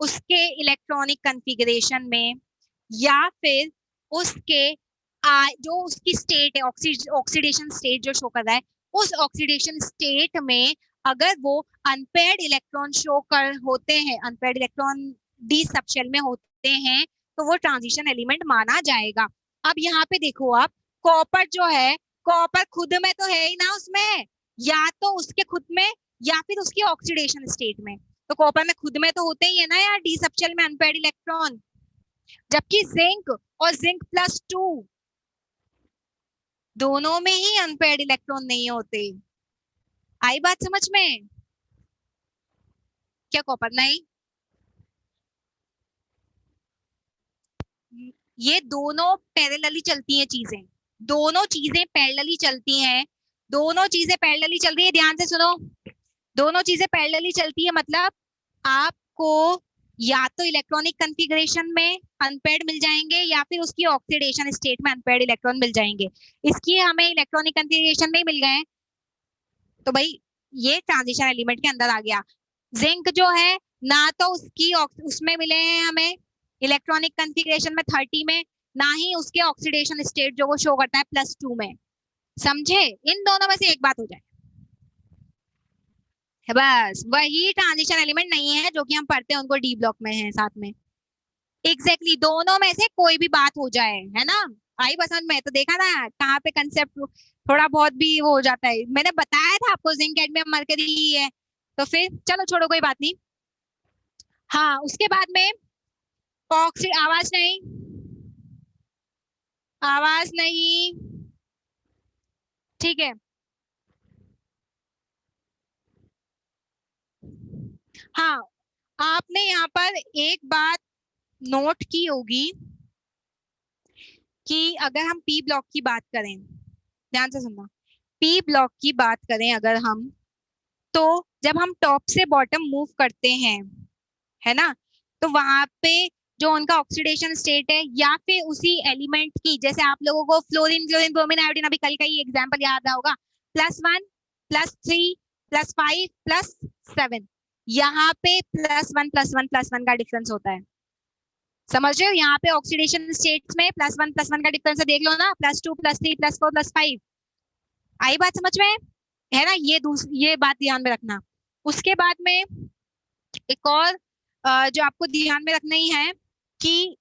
उसके इलेक्ट्रॉनिक कॉन्फ़िगरेशन में या फिर उसके जो उसकी स्टेट है, ऑक्सीडेशन स्टेट जो शो कर रहा है, उस ऑक्सीडेशन स्टेट में अगर वो अनपेयर्ड इलेक्ट्रॉन शो कर होते हैं, अनपेयर्ड इलेक्ट्रॉन डी सबशेल में होते हैं, तो वो ट्रांजिशन एलिमेंट माना जाएगा। अब यहाँ पे देखो आप, कॉपर जो है, कॉपर खुद में तो है ही ना उसमें, या तो उसके खुद में या फिर उसकी ऑक्सीडेशन स्टेट में, तो कॉपर में खुद में तो होते ही है ना यार डी सबशेल में अनपेयर्ड इलेक्ट्रॉन, जबकि जिंक और जिंक +2 दोनों में ही अनपेयर्ड इलेक्ट्रॉन नहीं होते। आई बात समझ में। क्या कॉपर नहीं, ये दोनों पैरेलली चलती हैं चीजें, दोनों चीजें पैरेलली चलती हैं, दोनों चीजें पैरेलली चल रही है, ध्यान से सुनो, दोनों चीजें पैरेलली चलती है, मतलब आपको या तो इलेक्ट्रॉनिक कॉन्फ़िगरेशन में अनपेयर्ड मिल जाएंगे या फिर उसकी ऑक्सीडेशन स्टेट में अनपेयर्ड इलेक्ट्रॉन मिल जाएंगे। इसकी हमें इलेक्ट्रॉनिक कॉन्फ़िगरेशन में ही मिल गए, तो भाई ये ट्रांजिशन एलिमेंट के अंदर आ गया। जिंक जो है ना तो उसकी उसमें मिले हैं हमें इलेक्ट्रॉनिक कॉन्फ़िगरेशन में 30 में, ना ही उसके ऑक्सीडेशन स्टेट जो वो शो करता है +2 में। समझे? इन दोनों में से एक बात हो जाए है, बस वही ट्रांजिशन एलिमेंट नहीं है जो कि हम पढ़ते हैं, उनको डी ब्लॉक में है साथ में। एग्जैक्टली exactly, दोनों में से कोई भी बात हो जाए, है ना? आई पसंद में तो देखा ना कहाँ पे कंसेप्ट थोड़ा बहुत भी वो हो जाता है। मैंने बताया था आपको जिंक कैडमियम मरकरी ही है, तो फिर चलो छोड़ो कोई बात नहीं। हाँ उसके बाद में ऑक्सीड, आवाज नहीं, आवाज नहीं, ठीक है। हाँ आपने यहाँ पर एक बात नोट की होगी कि अगर हम पी ब्लॉक की बात करें, ध्यान से सुनना, पी ब्लॉक की बात करें अगर हम, तो जब हम टॉप से बॉटम मूव करते हैं, है ना, तो वहां पे जो उनका ऑक्सीडेशन स्टेट है या फिर उसी एलिमेंट की, जैसे आप लोगों को फ्लोरीन क्लोरीन ब्रोमीन आयोडीन अभी कल का ही एग्जांपल याद रहा होगा, +1 +3 +5 +7, यहाँ पे +1 का डिफरेंस होता है। समझ रहे हो? यहाँ पे ऑक्सीडेशन स्टेट्स में +1 का डिफरेंस देख लो ना, +2 +3 +4 +5। आई बात समझ में? है ना? ये बात ध्यान में रखना। उसके बाद में एक और जो आपको ध्यान में रखना ही है कि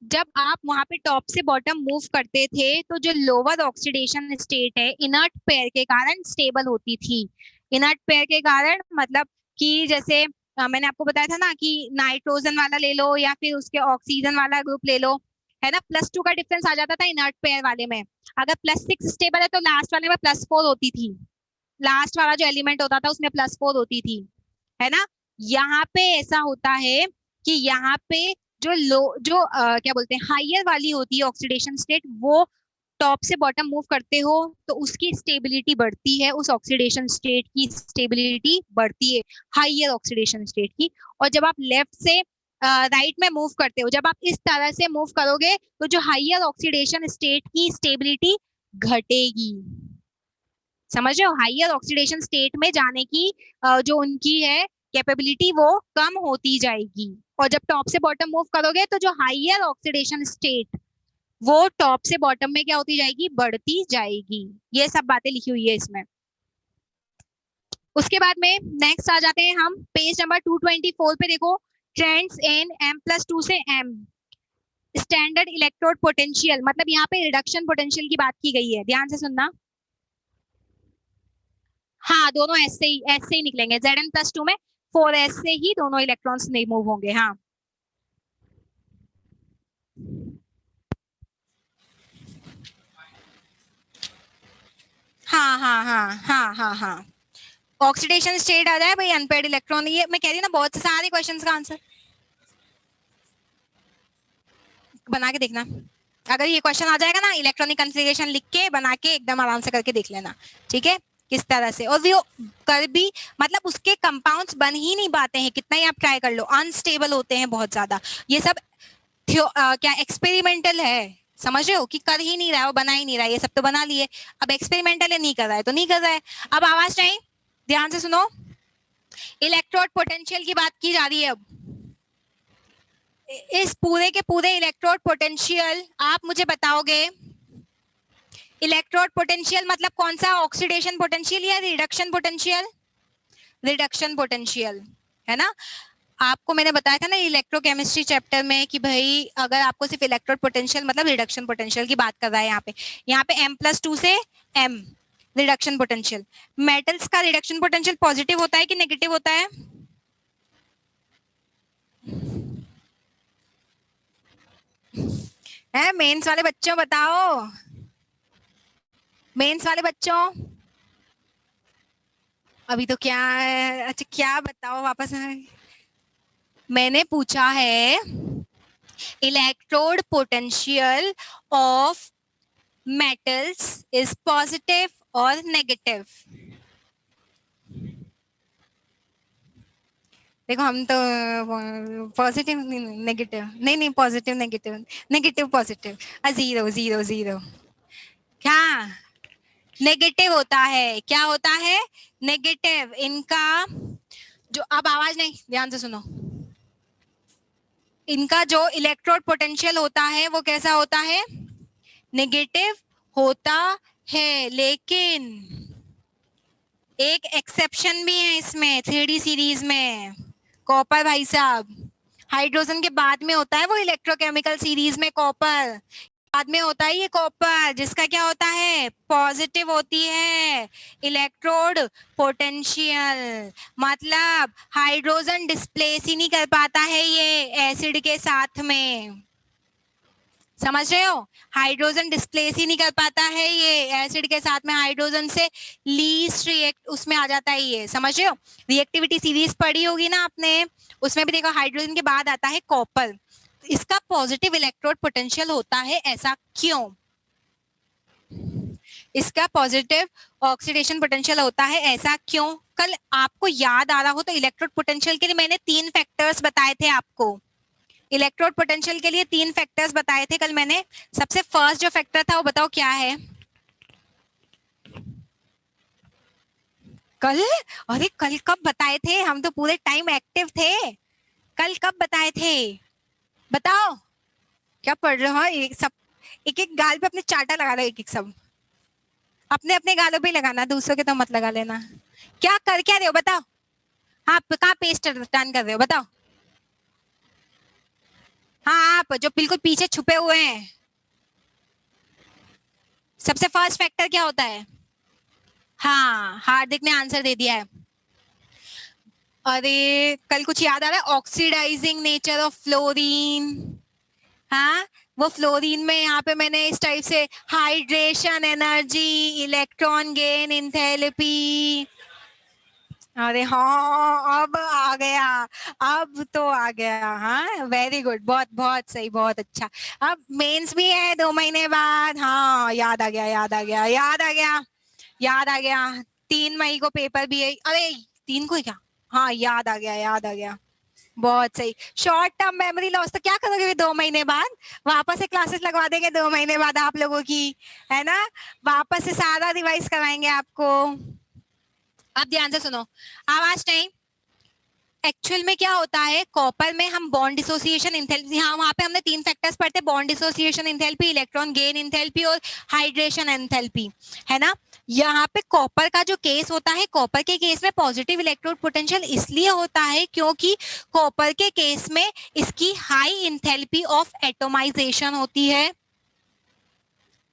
जब आप वहां पे टॉप से बॉटम मूव करते थे तो जो लोअर ऑक्सीडेशन स्टेट है इनर्ट पेयर के कारण स्टेबल होती थी। इनर्ट पेयर के कारण मतलब कि जैसे मैंने आपको बताया था ना कि नाइट्रोजन वाला ले लो या फिर उसके ऑक्सीजन वाला ग्रुप ले लो, है ना, +2 का डिफरेंस आ जाता था इनर्ट पेयर वाले में। अगर +6 स्टेबल है तो लास्ट वाले में +4 होती थी, लास्ट वाला जो एलिमेंट होता था उसमें +4 होती थी, है ना। यहाँ पे ऐसा होता है कि यहाँ पे जो क्या बोलते हैं हाइयर वाली होती है ऑक्सीडेशन स्टेट, वो टॉप से बॉटम मूव करते हो तो उसकी स्टेबिलिटी बढ़ती है, उस ऑक्सीडेशन स्टेट की स्टेबिलिटी बढ़ती है हाइयर ऑक्सीडेशन स्टेट की। और जब आप लेफ्ट से राइट में मूव करते हो, जब आप इस तरह से मूव करोगे तो जो हाइयर ऑक्सीडेशन स्टेट की स्टेबिलिटी घटेगी। समझ रहे हो? हाइयर ऑक्सीडेशन स्टेट में जाने की जो उनकी है कैपेबिलिटी वो कम होती जाएगी। और जब टॉप से बॉटम मूव करोगे तो जो हाइयर ऑक्सीडेशन स्टेट वो टॉप से बॉटम में क्या होती जाएगी, बढ़ती जाएगी। ये सब बातें लिखी हुई है इसमें। उसके बाद में नेक्स्ट आ जाते हैं हम पेज नंबर 224 पे। देखो ट्रेंड्स इन M+2 से M, स्टैंडर्ड इलेक्ट्रोड पोटेंशियल, मतलब यहाँ पे रिडक्शन पोटेंशियल की बात की गई है, ध्यान से सुनना। हाँ दोनों ऐसे ही निकलेंगे, Zn+2 में 4s से ही दोनों इलेक्ट्रॉन्स नहीं मूव होंगे। हाँ हाँ हाँ हाँ हाँ हाँ हाँ, ऑक्सीडेशन स्टेट आ जाए भाई, अनपेयर्ड इलेक्ट्रॉन, ये मैं कह रही हूँ ना, बहुत से सारे क्वेश्चंस का आंसर बना के देखना। अगर ये क्वेश्चन आ जाएगा ना, इलेक्ट्रॉनिक कॉन्फ़िगरेशन लिख के बना के एकदम आराम से करके देख लेना, ठीक है, किस तरह से। और वो कर भी मतलब उसके कंपाउंड्स बन ही नहीं पाते हैं, कितना ही आप ट्राई कर लो, अनस्टेबल होते हैं बहुत ज्यादा। ये सब क्या एक्सपेरिमेंटल है, समझ रहे हो, कि कर ही नहीं रहा है वो, बना ही नहीं रहा है, ये सब तो बना लिए, अब एक्सपेरिमेंटल है, नहीं कर रहा है तो नहीं कर रहा है। अब आवाज नहीं, ध्यान से सुनो, इलेक्ट्रोड पोटेंशियल की बात की जा रही है अब। इस पूरे के पूरे इलेक्ट्रोड पोटेंशियल आप मुझे बताओगे, इलेक्ट्रोड पोटेंशियल मतलब कौन सा, ऑक्सीडेशन पोटेंशियल या रिडक्शन पोटेंशियल? रिडक्शन पोटेंशियल, है ना। आपको मैंने बताया था ना इलेक्ट्रोकेमिस्ट्री चैप्टर में कि भाई अगर आपको सिर्फ इलेक्ट्रोड पोटेंशियल मतलब रिडक्शन पोटेंशियल की बात कर रहा है, यहाँ पे M+2 से M रिडक्शन पोटेंशियल। मेटल्स का रिडक्शन पोटेंशियल पॉजिटिव होता है कि नेगेटिव होता है? मेंस वाले बच्चों बताओ, मेंस वाले बच्चों, अभी तो क्या है, अच्छा क्या बताओ वापस। मैंने पूछा है electrode potential of metals is positive और नेगेटिव। देखो हम तो पॉजिटिव नेगेटिव, नहीं नहीं positive negative, negative positive, zero zero zero. क्या नेगेटिव होता है, क्या होता है नेगेटिव इनका जो, अब आवाज नहीं, ध्यान से सुनो, इनका जो इलेक्ट्रोड पोटेंशियल होता है वो कैसा होता है, नेगेटिव होता है। लेकिन एक एक्सेप्शन भी है इसमें, 3D सीरीज में, कॉपर भाई साहब, हाइड्रोजन के बाद में होता है वो इलेक्ट्रोकेमिकल सीरीज में कॉपर, बाद में होता है ये कॉपर, जिसका क्या होता है, पॉजिटिव होती है इलेक्ट्रोड पोटेंशियल। मतलब हाइड्रोजन डिस्प्लेस ही नहीं कर पाता है ये एसिड के साथ में, समझ रहे हो, हाइड्रोजन डिस्प्लेस ही नहीं कर पाता है ये एसिड के साथ में, हाइड्रोजन से लीस्ट रिएक्ट उसमें आ जाता है ये, समझ रहे हो। रिएक्टिविटी सीरीज पढ़ी होगी ना आपने, उसमें भी देखो हाइड्रोजन के बाद आता है कॉपर, इसका पॉजिटिव इलेक्ट्रोड पोटेंशियल होता है, ऐसा क्यों, इसका पॉजिटिव ऑक्सीडेशन पोटेंशियल होता है, ऐसा क्यों। कल आपको याद आ रहा हो तो इलेक्ट्रोड पोटेंशियल के लिए मैंने 3 फैक्टर्स बताए थे आपको, इलेक्ट्रोड पोटेंशियल के लिए 3 फैक्टर्स बताए थे कल मैंने। सबसे फर्स्ट जो फैक्टर था वो बताओ क्या है कल, अरे कल कब बताए थे, हम तो पूरे टाइम एक्टिव थे, कल कब बताए थे बताओ, क्या पढ़ रहे हो, एक सब एक एक गाल पे अपने चाटा लगा रहे, एक एक सब अपने अपने गालों पे लगाना, दूसरों के तो मत लगा लेना। क्या कर क्या रहे हो बताओ, हाँ कहाँ पेस्ट टर्न कर रहे हो बताओ, हाँ आप जो बिल्कुल पीछे छुपे हुए हैं। सबसे फर्स्ट फैक्टर क्या होता है, हाँ हार्दिक ने आंसर दे दिया है। अरे कल कुछ याद आ रहा है, ऑक्सीडाइजिंग नेचर ऑफ फ्लोरीन, हाँ वो फ्लोरीन में यहाँ पे मैंने इस टाइप से hydration energy electron gain enthalpy, अरे हाँ अब आ गया, अब तो आ गया, हाँ वेरी गुड, बहुत बहुत सही, बहुत अच्छा। अब मेंस भी है 2 महीने बाद, हाँ याद आ गया याद आ गया याद आ गया याद आ गया, 3 मई को पेपर भी है, अरे 3 को ही क्या, हाँ याद आ गया याद आ गया, बहुत सही। शॉर्ट टर्म मेमोरी लॉस तो क्या करोगे 2 महीने बाद, वापस से क्लासेस लगवा देंगे 2 महीने बाद आप लोगों की, है ना, वापस से सारा रिवाइज करवाएंगे आपको। अब ध्यान से सुनो, आवाज नहीं, एक्चुअल में क्या होता है, कॉपर में हम बॉन्ड डिसोसिएशन इंथैल्पी, हाँ वहां पे हमने 3 फैक्टर्स पढ़ते, bond dissociation enthalpy, electron gain enthalpy और हाइड्रेशन इंथैल्पी, है ना। यहाँ पे कॉपर का जो केस होता है, कॉपर के केस में पॉजिटिव इलेक्ट्रोड पोटेंशियल इसलिए होता है क्योंकि कॉपर के केस में इसकी हाई इंथैल्पी ऑफ एटोमाइजेशन होती है,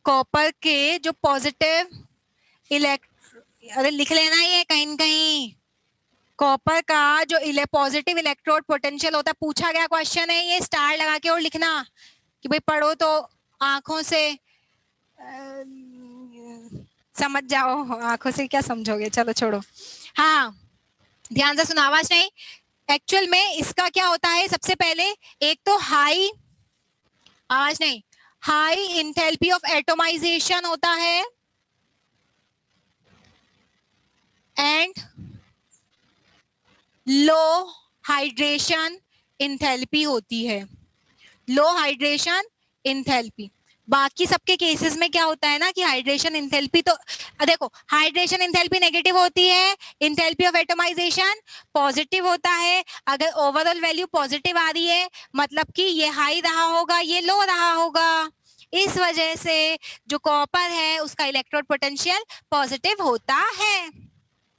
कॉपर के जो पॉजिटिव इलेक्ट्रो, अरे लिख लेना ये कहीं न कहीं, कॉपर का जो पॉजिटिव इलेक्ट्रोड पोटेंशियल होता है, पूछा गया क्वेश्चन है ये, स्टार लगा के और लिखना कि भाई पढ़ो तो आंखों से समझ जाओ, आंखों से क्या समझोगे, चलो छोड़ो। हाँ ध्यान से सुनो, आवाज नहीं, एक्चुअल में इसका क्या होता है, सबसे पहले एक तो हाई, आवाज नहीं, हाई इंथैल्पी ऑफ एटोमाइजेशन होता है एंड लो हाइड्रेशन इंथैल्पी होती है, लो हाइड्रेशन इंथैल्पी। बाकी सबके केसेस में क्या होता है ना कि हाइड्रेशन इंथैल्पी तो देखो, हाइड्रेशन इंथैल्पी नेगेटिव होती है, इंथैल्पी ऑफ एटोमाइजेशन पॉजिटिव होता है, अगर ओवरऑल वैल्यू पॉजिटिव आ रही है मतलब कि ये हाई रहा होगा ये लो रहा होगा, इस वजह से जो कॉपर है उसका इलेक्ट्रोड पोटेंशियल पॉजिटिव होता है,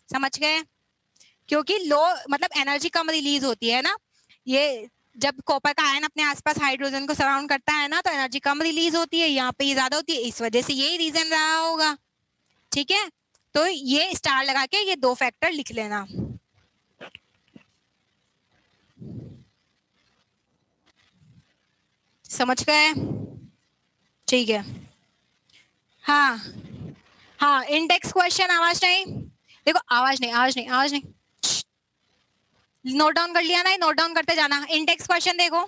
समझ गए, क्योंकि लो मतलब एनर्जी कम रिलीज होती है ना, ये जब कॉपर का आयन अपने आसपास हाइड्रोजन को सराउंड करता है ना तो एनर्जी कम रिलीज होती है, यहाँ पे ये ज्यादा होती है, इस वजह से यही रीजन रहा होगा, ठीक है। तो ये स्टार लगा के ये 2 फैक्टर लिख लेना, समझ गए, ठीक है। हाँ हाँ इंडेक्स क्वेश्चन, आवाज नहीं, देखो आवाज नहीं आवाज नहीं आवाज नहीं, नोट डाउन कर लिया ना, नोट डाउन करते जाना, इंडेक्स क्वेश्चन देखो,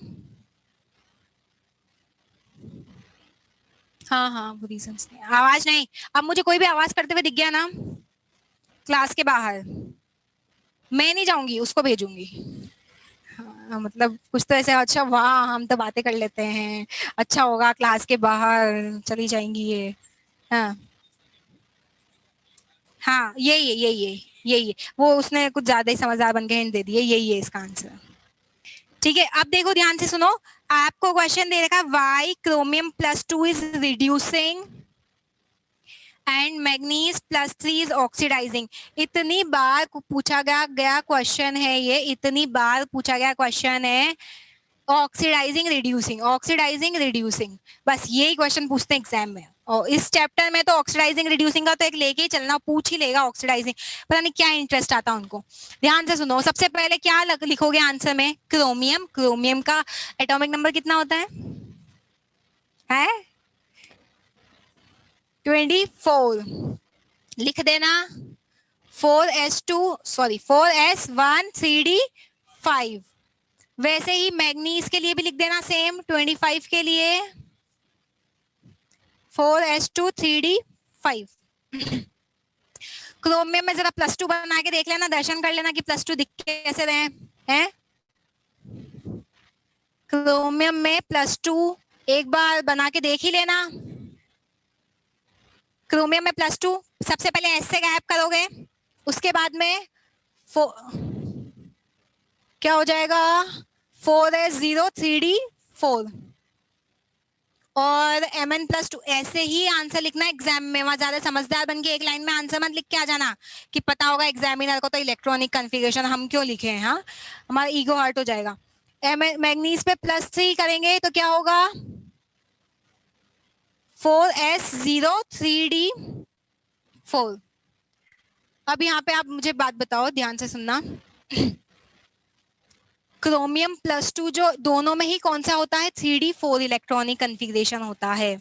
हाँ हाँ वो रीजंस नहीं, आवाज नहीं, अब मुझे कोई भी आवाज करते हुए दिख गया ना क्लास के बाहर, मैं नहीं जाऊंगी उसको भेजूंगी, मतलब कुछ तो ऐसे, अच्छा वाह हम तो बातें कर लेते हैं, अच्छा होगा क्लास के बाहर चली जाएंगी ये। हाँ हाँ यही है यही है यही है, वो उसने कुछ ज्यादा ही समझदार बन के हिंट दे दिए, यही है इसका आंसर। ठीक है, अब देखो ध्यान से सुनो, आपको क्वेश्चन दे रखा है why chromium plus two is reducing and manganese plus three is oxidising. इतनी बार पूछा गया क्वेश्चन है ये, इतनी बार पूछा गया क्वेश्चन है, ऑक्सीडाइजिंग रिड्यूसिंग, बस यही क्वेश्चन पूछते हैं एग्जाम में। और इस चैप्टर में तो ऑक्सीडाइजिंग रिड्यूसिंग का तो एक लेके ही चलना, पूछ ही लेगा ऑक्सीडाइजिंग, पता नहीं क्या इंटरेस्ट आता उनको। ध्यान से सुनो, सबसे पहले क्या लिखोगे आंसर में, क्रोमियम, क्रोमियम का एटॉमिक नंबर कितना होता है 24, लिख देना 4s2 सॉरी 4s1 3d5। वैसे ही मैग्नीज के लिए भी लिख देना सेम, 25 के लिए 4s2 3d5। क्रोमियम में जरा +2 बना के देख लेना, दर्शन कर लेना कि +2 दिख कैसे रहे हैं। क्रोमियम में +2 एक बार बना के देख ही लेना। क्रोमियम में +2 सबसे पहले एस से गायब करोगे, उसके बाद में क्या हो जाएगा 4s0 3d4 और Mn+2। ऐसे ही आंसर लिखना एग्जाम में, वहां ज्यादा समझदार बन के एक लाइन में आंसर मत लिख के आ जाना कि पता होगा एग्जामिनर को तो इलेक्ट्रॉनिक कन्फिगरेशन हम क्यों लिखे हैं, हाँ हमारा ईगो हर्ट हो जाएगा। मैग्नीज पे +3 करेंगे तो क्या होगा 4s0 3d4। अब यहाँ पे आप मुझे बात बताओ, ध्यान से सुनना, क्रोमियम +2 जो दोनों में ही कौन सा होता है 3d4 इलेक्ट्रॉनिक कन्फिगरेशन होता है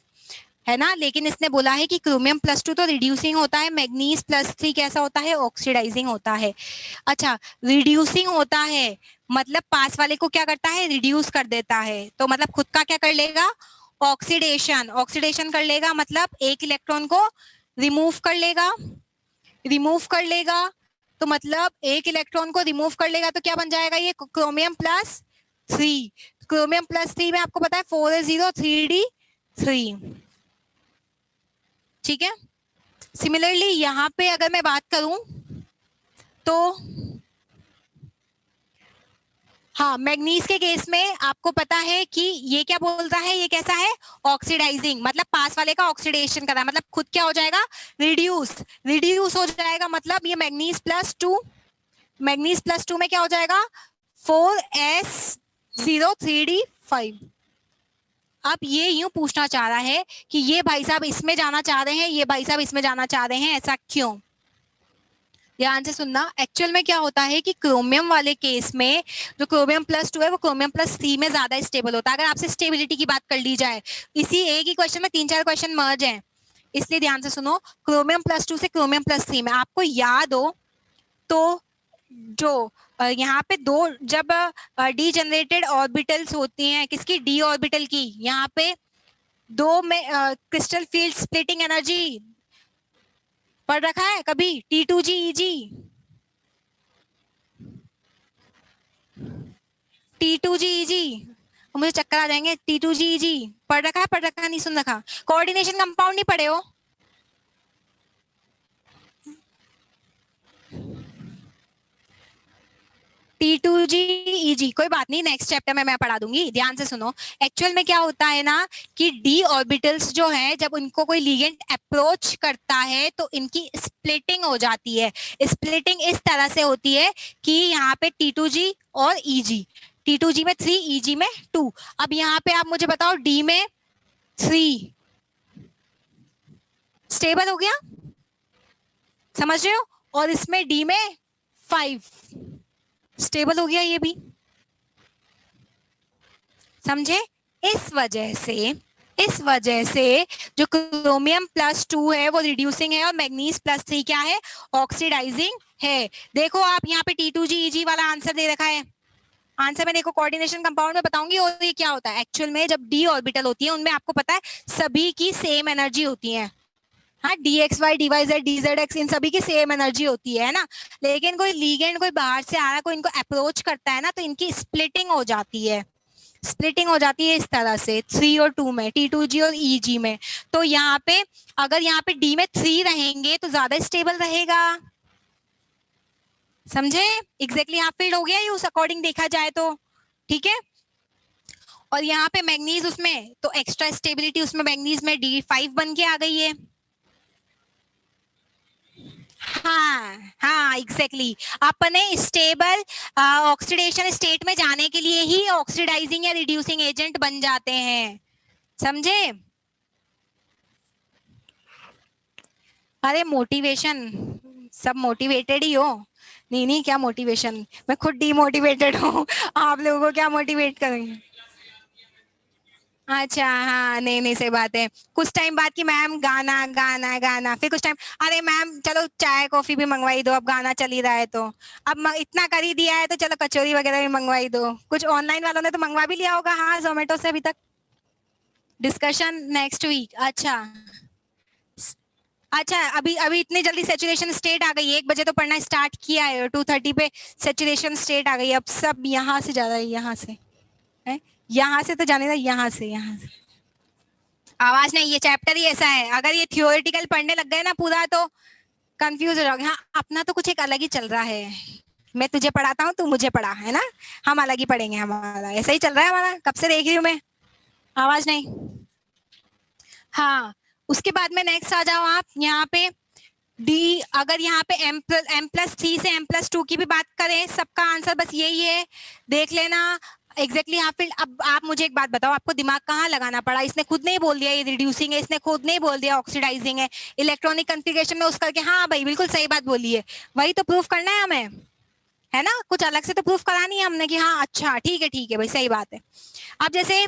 ना, लेकिन इसने बोला है कि क्रोमियम +2 तो रिड्यूसिंग होता है, मैग्नीज +3 कैसा होता है ऑक्सीडाइजिंग होता है। अच्छा रिड्यूसिंग होता है मतलब पास वाले को क्या करता है रिड्यूस कर देता है, तो मतलब खुद का क्या कर लेगा ऑक्सीडेशन, ऑक्सीडेशन कर लेगा, मतलब एक इलेक्ट्रॉन को रिमूव कर लेगा, तो मतलब एक इलेक्ट्रॉन को रिमूव कर लेगा तो क्या बन जाएगा ये क्रोमियम +3। क्रोमियम +3 में आपको पता है 4s0 3d3, ठीक है। सिमिलरली यहाँ पे अगर मैं बात करूं तो हाँ मैग्नीज के केस में आपको पता है कि ये क्या बोलता है, ये कैसा है ऑक्सीडाइजिंग, मतलब पास वाले का ऑक्सीडेशन कर रहा है, मतलब खुद क्या हो जाएगा रिड्यूस हो जाएगा, मतलब ये मैग्नीज +2 में क्या हो जाएगा 4s0 3d5। अब ये यूं पूछना चाह रहा है कि ये भाई साहब इसमें जाना चाह रहे हैं, ये भाई साहब इसमें जाना चाह रहे हैं, ऐसा क्यों। ध्यान से सुनना, एक्चुअल में क्या होता है कि क्रोमियम वाले केस में जो क्रोमियम +2 है वो क्रोमियम +3 में ज्यादा स्टेबल होता है। अगर आपसे स्टेबिलिटी की बात कर ली जाए, इसी एक ही क्वेश्चन में 3-4 क्वेश्चन मर्ज हैं, इसलिए ध्यान से सुनो, क्रोमियम +2 से क्रोमियम +3 में आपको याद हो तो जो यहाँ पे दो जब डी जनरेटेड ऑर्बिटल्स होती हैं, किसकी डी ऑर्बिटल की, यहाँ पे दो में क्रिस्टल फील्ड स्प्लिटिंग एनर्जी पढ़ रखा है कभी, T2G EG, T2G EG, मुझे चक्कर आ जाएंगे, T2G EG पढ़ रखा नहीं सुन रखा, कोऑर्डिनेशन कंपाउंड नहीं पढ़े हो, T2G EG कोई बात नहीं, नेक्स्ट चैप्टर में मैं पढ़ा दूंगी, ध्यान से सुनो। एक्चुअल में क्या होता है ना कि डी ऑर्बिटल्स जो है जब उनको कोई लिगेंड अप्रोच करता है तो इनकी स्प्लिटिंग हो जाती है। स्प्लिटिंग इस तरह से होती है कि यहाँ पे T2G और EG, T2G में 3 EG में 2। अब यहाँ पे आप मुझे बताओ D में 3 स्टेबल हो गया, समझ रहे हो, और इसमें D में 5 स्टेबल हो गया, ये भी समझे। इस वजह से जो क्रोमियम +2 है वो रिड्यूसिंग है और मैग्नीज +3 क्या है ऑक्सीडाइजिंग है। देखो आप यहाँ पे T2G EG वाला आंसर दे रखा है, आंसर में देखो कोऑर्डिनेशन कंपाउंड में बताऊंगी, और ये क्या होता है एक्चुअल में जब डी ऑर्बिटल होती है उनमें आपको पता है सभी की सेम एनर्जी होती है, हाँ, DXY, DYZ, DZX इन सभी की सेम एनर्जी होती है ना, लेकिन कोई लीगेंड कोई बाहर से आ रहा है, कोई इनको अप्रोच करता है ना, तो इनकी स्प्लिटिंग हो जाती है, स्प्लिटिंग हो जाती है इस तरह से 3 और 2 में, T2G और EG में। तो यहाँ पे अगर यहाँ पे D में 3 रहेंगे तो ज्यादा स्टेबल रहेगा, समझे? एग्जैक्टली हाफ फील्ड हो गया ये उस अकॉर्डिंग देखा जाए तो, ठीक है। और यहाँ पे मैग्नीज उसमें तो एक्स्ट्रा स्टेबिलिटी उसमें मैग्नीज में D5 बन के आ गई है। हाँ हाँ एग्जैक्टली अपने स्टेबल ऑक्सीडेशन स्टेट में जाने के लिए ही ऑक्सीडाइजिंग या रिड्यूसिंग एजेंट बन जाते हैं, समझे? अरे मोटिवेशन, सब मोटिवेटेड ही हो। नहीं नहीं, क्या मोटिवेशन, मैं खुद डीमोटिवेटेड हूँ आप लोगों को क्या मोटिवेट करेंगे? अच्छा हाँ, नहीं नहीं सही बात है। कुछ टाइम बाद कि मैम गाना गाना गाना, फिर कुछ टाइम अरे मैम चलो चाय कॉफी भी मंगवाई दो, अब गाना चल ही रहा है तो अब इतना कर ही दिया है तो चलो कचौरी वगैरह भी मंगवाई दो। कुछ ऑनलाइन वालों ने तो मंगवा भी लिया होगा, हाँ जोमेटो से अभी तक। डिस्कशन नेक्स्ट वीक, अच्छा अच्छा। अभी अभी इतनी जल्दी सेचुरेशन स्टेट आ गई है, 1 बजे तो पढ़ना स्टार्ट किया है, 2:30 पे सेचुरेशन स्टेट आ गई है। अब सब यहाँ से जा रहा है, यहाँ से है, यहाँ से तो जाने का, यहाँ से आवाज नहीं, ये चैप्टर ही ऐसा है, अगर ये थियोरेटिकल पढ़ने लग गए ना पूरा तो कंफ्यूज हो जाओगे। हाँ अपना तो कुछ एक अलग ही चल रहा है, मैं तुझे पढ़ाता हूँ तू मुझे पढ़ा, है ना, हम अलग ही पढ़ेंगे, हमारा ऐसा ही चल रहा है हमारा, कब से देख रही हूँ मैं। आवाज नहीं, हाँ। उसके बाद में नेक्स्ट आ जाओ आप यहाँ पे डी, अगर यहाँ पे M+3 से M+2 की भी बात करें, सबका आंसर बस यही है, देख लेना एग्जैक्टली हाफ फील्ड। अब आप मुझे एक बात बताओ, आपको दिमाग कहाँ लगाना पड़ा? इसने खुद नहीं बोल दिया ये रिड्यूसिंग है, इसने खुद नहीं बोल दिया ऑक्सीडाइजिंग है, इलेक्ट्रॉनिक कन्फिगरेशन में उस करके, हाँ भाई बिल्कुल सही बात बोली है, वही तो प्रूफ करना है हमें, है ना, कुछ अलग से तो प्रूफ करानी है हमने कि हाँ अच्छा ठीक है भाई सही बात है। अब जैसे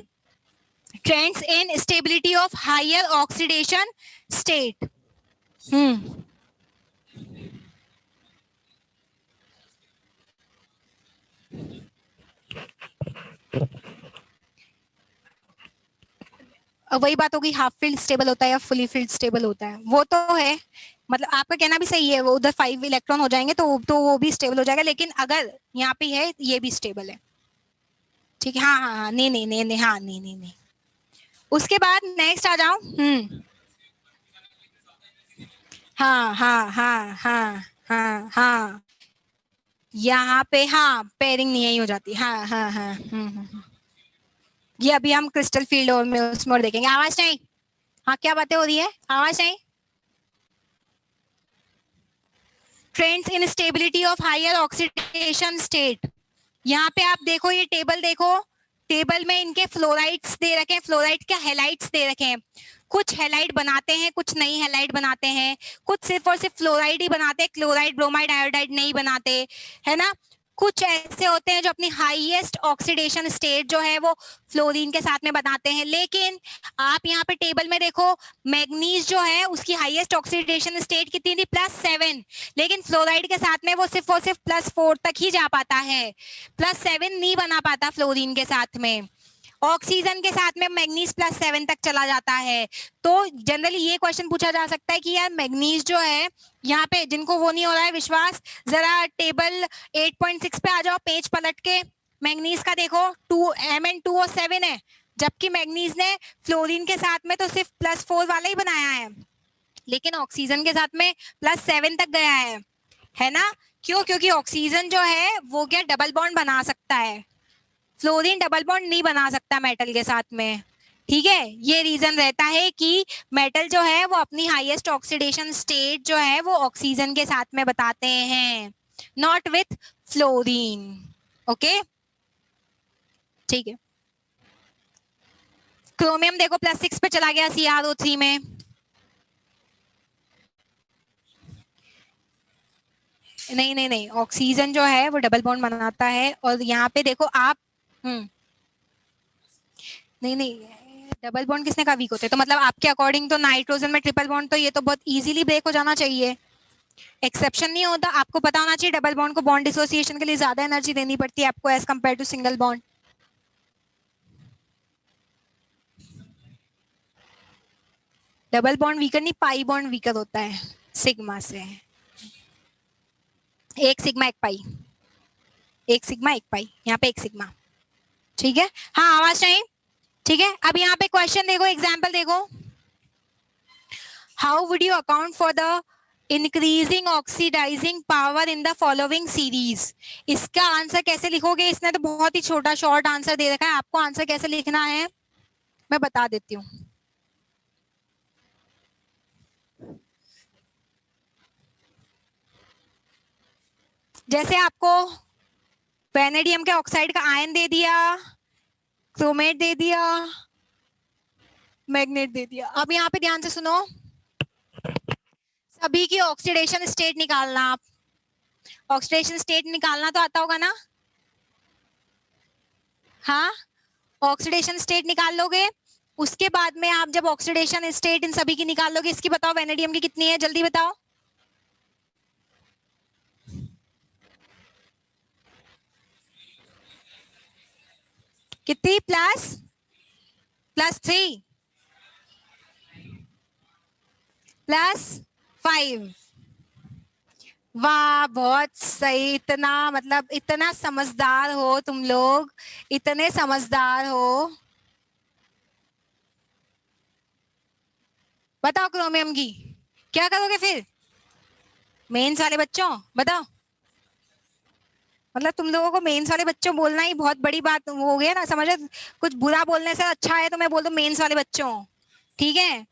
trends in stability of higher oxidation state, वही बात होगी, हाफ फील्ड स्टेबल होता है या फुली फील्ड स्टेबल होता है, वो तो है, मतलब आपका कहना भी सही है, वो उधर 5 इलेक्ट्रॉन हो जाएंगे तो वो भी स्टेबल हो जाएगा, लेकिन अगर यहाँ पे है ये भी स्टेबल है, ठीक है। हाँ हाँ हाँ, नहीं नहीं नहीं नहीं, हाँ नहीं नहीं नहीं। उसके बाद नेक्स्ट आ जाओ, हाँ हाँ हाँ हाँ हाँ हाँ, यहाँ पे हाँ पेयरिंग नहीं हो जाती, हाँ हाँ हाँ ये अभी हम क्रिस्टल फील्ड और में उसमें और देखेंगे। आवाज नहीं, हाँ क्या बातें हो रही है, आवाज नहीं। Trends in stability of higher oxidation state, यहाँ पे आप देखो, ये टेबल देखो, टेबल में इनके फ्लोराइड्स दे रखे हैं, फ्लोराइड के हैलाइड्स दे रखे हैं, कुछ हैलाइड बनाते हैं कुछ नहीं हैलाइड बनाते हैं, कुछ सिर्फ और सिर्फ फ्लोराइड ही बनाते हैं, क्लोराइड ब्रोमाइड आयोडाइड नहीं बनाते, है ना। कुछ ऐसे होते हैं जो अपनी हाईएस्ट ऑक्सीडेशन स्टेट जो है वो फ्लोरीन के साथ में बनाते हैं, लेकिन आप यहाँ पे टेबल में देखो, मैग्नीज जो है उसकी हाईएस्ट ऑक्सीडेशन स्टेट कितनी थी, +7, लेकिन फ्लोराइड के साथ में वो सिर्फ और सिर्फ +4 तक ही जा पाता है, +7 नहीं बना पाता फ्लोरीन के साथ में। ऑक्सीजन के साथ में मैग्नीज +7 तक चला जाता है। तो जनरली ये क्वेश्चन पूछा जा सकता है कि यार मैग्नीज जो है, यहाँ पे जिनको वो नहीं हो रहा है विश्वास, जरा टेबल 8.6 पे आ जाओ, पेज पलट के, मैग्नीज का देखो 2Mn2O7 है, जबकि मैग्नीज ने फ्लोरीन के साथ में तो सिर्फ +4 वाला ही बनाया है, लेकिन ऑक्सीजन के साथ में +7 तक गया है ना। क्यों? क्योंकि ऑक्सीजन जो है वो क्या डबल बॉन्ड बना सकता है, फ्लोरीन डबल बॉन्ड नहीं बना सकता मेटल के साथ में, ठीक है। ये रीजन रहता है कि मेटल जो है वो अपनी हाईएस्ट ऑक्सीडेशन स्टेट जो है वो ऑक्सीजन के साथ में बताते हैं, नॉट विथ फ्लोरीन, ओके ठीक है। क्रोमियम देखो +6 पे चला गया CrO3 में, नहीं नहीं नहीं, ऑक्सीजन जो है वो डबल बॉन्ड बनाता है, और यहाँ पे देखो आप नहीं नहीं, डबल बॉन्ड किसने कहा वीक होते हैं, तो मतलब आपके अकॉर्डिंग तो नाइट्रोजन में ट्रिपल बॉन्ड तो ये तो बहुत इजीली ब्रेक हो जाना चाहिए, एक्सेप्शन नहीं होता, आपको पता होना चाहिए डबल बॉन्ड को बॉन्ड डिसोसिएशन के लिए ज्यादा एनर्जी देनी पड़ती है आपको as compared to single bond. Double bond weaker नहीं, पाई बॉन्ड वीकर होता है सिग्मा से। एक सिग्मा एक पाई, एक सिग्मा एक पाई, यहाँ पे एक सिग्मा। ठीक है, हाँ आवाज नहीं, ठीक है। अब यहाँ पे क्वेश्चन देखो, एग्जाम्पल देखो, how would you account for the increasing oxidising power in the following series. इसका आंसर कैसे लिखोगे? इसने तो बहुत ही छोटा शॉर्ट आंसर दे रखा है, आपको आंसर कैसे लिखना है मैं बता देती हूँ। जैसे आपको वेनेडियम के ऑक्साइड का आयन दे दिया, क्रोमेट दे दिया, मैग्नेट दे दिया। अब यहाँ पे ध्यान से सुनो, सभी की ऑक्सीडेशन स्टेट निकालना। आप ऑक्सीडेशन स्टेट निकालना तो आता होगा ना? हाँ, ऑक्सीडेशन स्टेट निकाल लोगे। उसके बाद में आप जब ऑक्सीडेशन स्टेट इन सभी की निकाल लोगे, इसकी बताओ वेनेडियम की कितनी है, जल्दी बताओ। कितनी? +3 +5। वाह बहुत सही, इतना मतलब इतना समझदार हो तुम लोग, इतने समझदार हो। बताओ क्रोमियम की क्या करोगे फिर? मेंस वाले बच्चों बताओ, मतलब तुम लोगों को मेंस वाले बच्चों बोलना ही बहुत बड़ी बात हो गया ना, समझ? कुछ बुरा बोलने से अच्छा है तो मैं बोल दूं मेंस वाले बच्चों, ठीक है?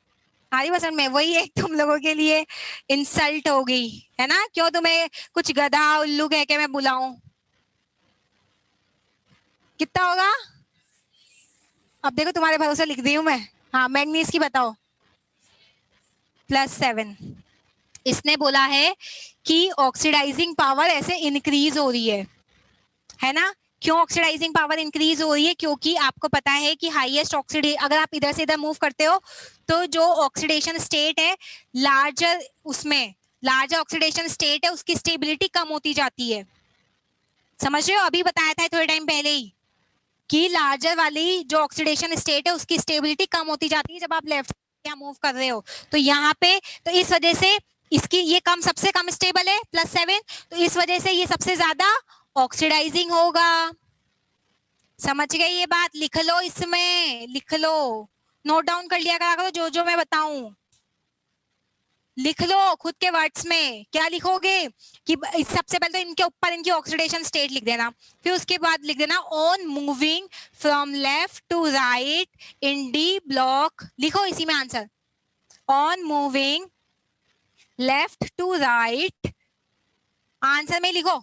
हारी बस में वही एक तुम लोगों के लिए इंसल्ट हो गई है ना। क्यों तुम्हें कुछ गधा उल्लू कह के मैं बुलाऊं? कितना होगा? अब देखो तुम्हारे भरोसे लिख दी हूं मैं। हाँ मैग्नीज की बताओ। +7। इसने बोला है कि ऑक्सीडाइजिंग पावर ऐसे इंक्रीज हो रही है ना? क्यों ऑक्सीडाइजिंग पावर इंक्रीज हो रही है? क्योंकि आपको पता है कि हाईएस्ट ऑक्सीडेशन, अगर आप इधर से इधर मूव करते हो तो जो ऑक्सीडेशन स्टेट है लार्जर, उसमें लार्जर ऑक्सीडेशन स्टेट है उसकी स्टेबिलिटी कम होती जाती है। समझ रहे हो? अभी बताया था थोड़े टाइम पहले ही कि लार्जर वाली जो ऑक्सीडेशन स्टेट है उसकी स्टेबिलिटी कम होती जाती है जब आप लेफ्ट या मूव कर रहे हो। तो यहाँ पे तो इस वजह से इसकी ये कम, सबसे कम स्टेबल है +7, तो इस वजह से ये सबसे ज्यादा ऑक्सीडाइजिंग होगा। समझ गए ये बात? लिख लो, इसमें लिख लो, नोट डाउन कर लिया करो जो जो मैं बताऊं, लिख लो खुद के वर्ड्स में। क्या लिखोगे कि सबसे पहले तो इनके ऊपर इनकी ऑक्सीडेशन स्टेट लिख देना, फिर उसके बाद लिख देना on moving from left to right in d block. लिखो इसी में answer, on moving left to right, answer में लिखो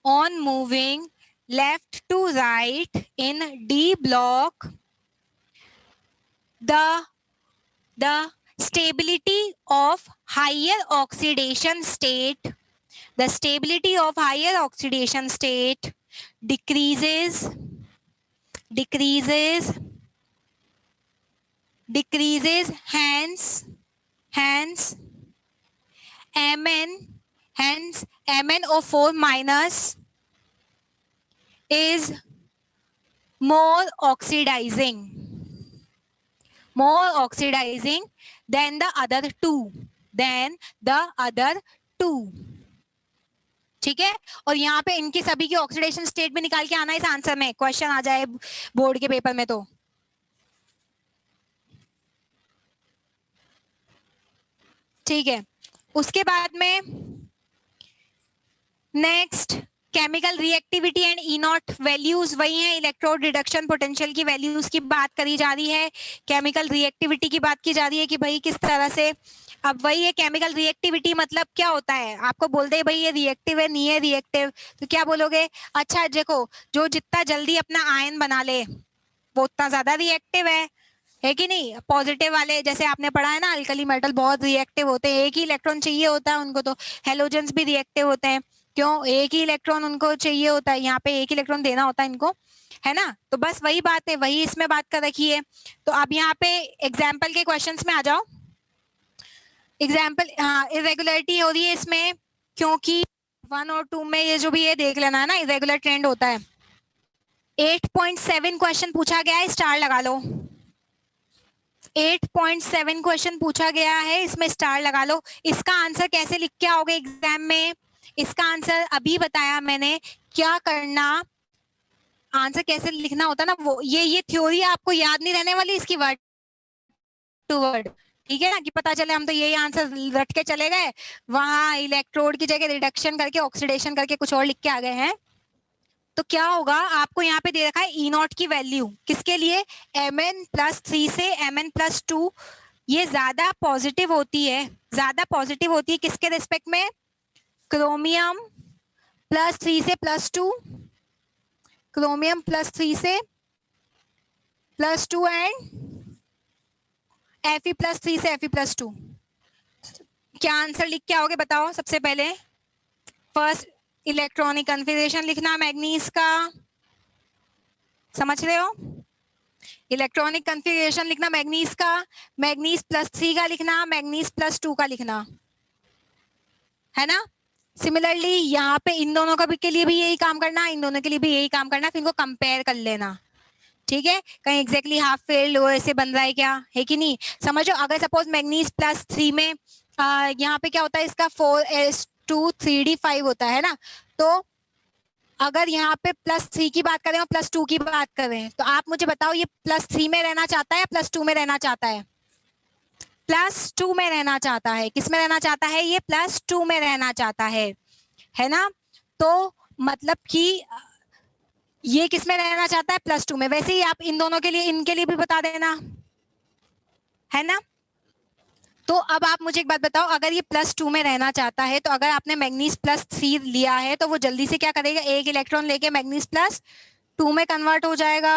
on moving left to right in D block, the stability of higher oxidation state, the stability of higher oxidation state decreases hence MnO4 minus is more oxidizing than the other two, ठीक है? और यहाँ पे इनकी सभी की oxidation state भी निकाल के आना इस आंसर में, क्वेश्चन आ जाए बोर्ड के पेपर में तो। ठीक है, उसके बाद में next chemical reactivity and E not values वही है, इलेक्ट्रोड रिडक्शन पोटेंशियल की वैल्यूज की बात करी जा रही है, केमिकल रिएक्टिविटी की बात की जा रही है कि भाई किस तरह से। अब वही है केमिकल रिएक्टिविटी मतलब क्या होता है, आपको बोल दे भाई ये रिएक्टिव है नहीं है रिएक्टिव, तो क्या बोलोगे? अच्छा देखो, जो जितना जल्दी अपना आयन बना ले वो उतना ज्यादा रिएक्टिव है कि नहीं? पॉजिटिव वाले जैसे आपने पढ़ा है ना, अल्कली मेटल बहुत रिएक्टिव होते हैं, एक ही इलेक्ट्रॉन चाहिए होता है उनको, तो हेलोजेंस भी रिएक्टिव होते हैं। क्यों? एक ही इलेक्ट्रॉन उनको चाहिए होता है, यहाँ पे एक ही इलेक्ट्रॉन देना होता है इनको, है ना? तो बस वही बात है, वही इसमें बात कर रखी है। तो अब यहाँ पे एग्जाम्पल के क्वेश्चंस में आ जाओ। एग्जाम्पल, हाँ इरेगुलरिटी हो रही है इसमें क्योंकि 1 और 2 में ये जो भी ये देख लेना है ना, इरेगुलर ट्रेंड होता है। 8.7 क्वेश्चन पूछा गया है, स्टार लगा लो। 8.7 क्वेश्चन पूछा गया है, इसमें स्टार लगा लो। इसका आंसर कैसे लिख के आओगे एग्जाम में? इसका आंसर अभी बताया मैंने क्या करना, आंसर कैसे लिखना होता ना, वो ये थ्योरी आपको याद नहीं रहने वाली इसकी वर्ड टू वर्ड, ठीक है ना, कि पता चले हम तो यही आंसर रट के चले गए, वहां इलेक्ट्रोड की जगह रिडक्शन करके ऑक्सीडेशन करके कुछ और लिख के आ गए हैं। तो क्या होगा, आपको यहाँ पे दे रखा है ई नॉट की वैल्यू किसके लिए, Mn+3 से Mn+2, ये ज्यादा पॉजिटिव होती है, ज्यादा पॉजिटिव होती है किसके रिस्पेक्ट में, क्रोमियम +3 से +2, क्रोमियम +3 से +2 एंड Fe+3 से Fe+2। क्या आंसर लिख के आओगे बताओ? सबसे पहले फर्स्ट इलेक्ट्रॉनिक कन्फिगरेशन लिखना मैग्नीज का, समझ रहे हो, इलेक्ट्रॉनिक कन्फिगरेशन लिखना मैग्नीज का, मैग्नीज +3 का लिखना, मैग्नीज +2 का लिखना, है ना। सिमिलरली यहाँ पे इन दोनों का भी के लिए भी यही काम करना, इन दोनों के लिए भी यही काम करना, फिर इनको कंपेयर कर लेना, ठीक है। कहीं एग्जैक्टली हाफ फेल्ड हो ऐसे बन रहा है क्या, है कि नहीं, समझो। अगर सपोज मैग्नीज +3 में यहाँ पे क्या होता है, इसका 4s2 3d5 होता है ना, तो अगर यहाँ पे +3 की बात करें और +2 की बात करें, तो आप मुझे बताओ ये +3 में रहना चाहता है या +2 में रहना चाहता है? +2 में रहना चाहता है। किस में रहना चाहता है? ये +2 में रहना चाहता है ना। तो मतलब कि ये किस में रहना चाहता है? +2 में। वैसे ही आप इन दोनों के लिए, इनके लिए भी बता देना, है ना। तो अब आप मुझे एक बात बताओ, अगर ये +2 में रहना चाहता है, तो अगर आपने मैग्नीज +3 लिया है, तो वो जल्दी से क्या करेगा, एक इलेक्ट्रॉन लेके मैग्नीज +2 में कन्वर्ट हो जाएगा,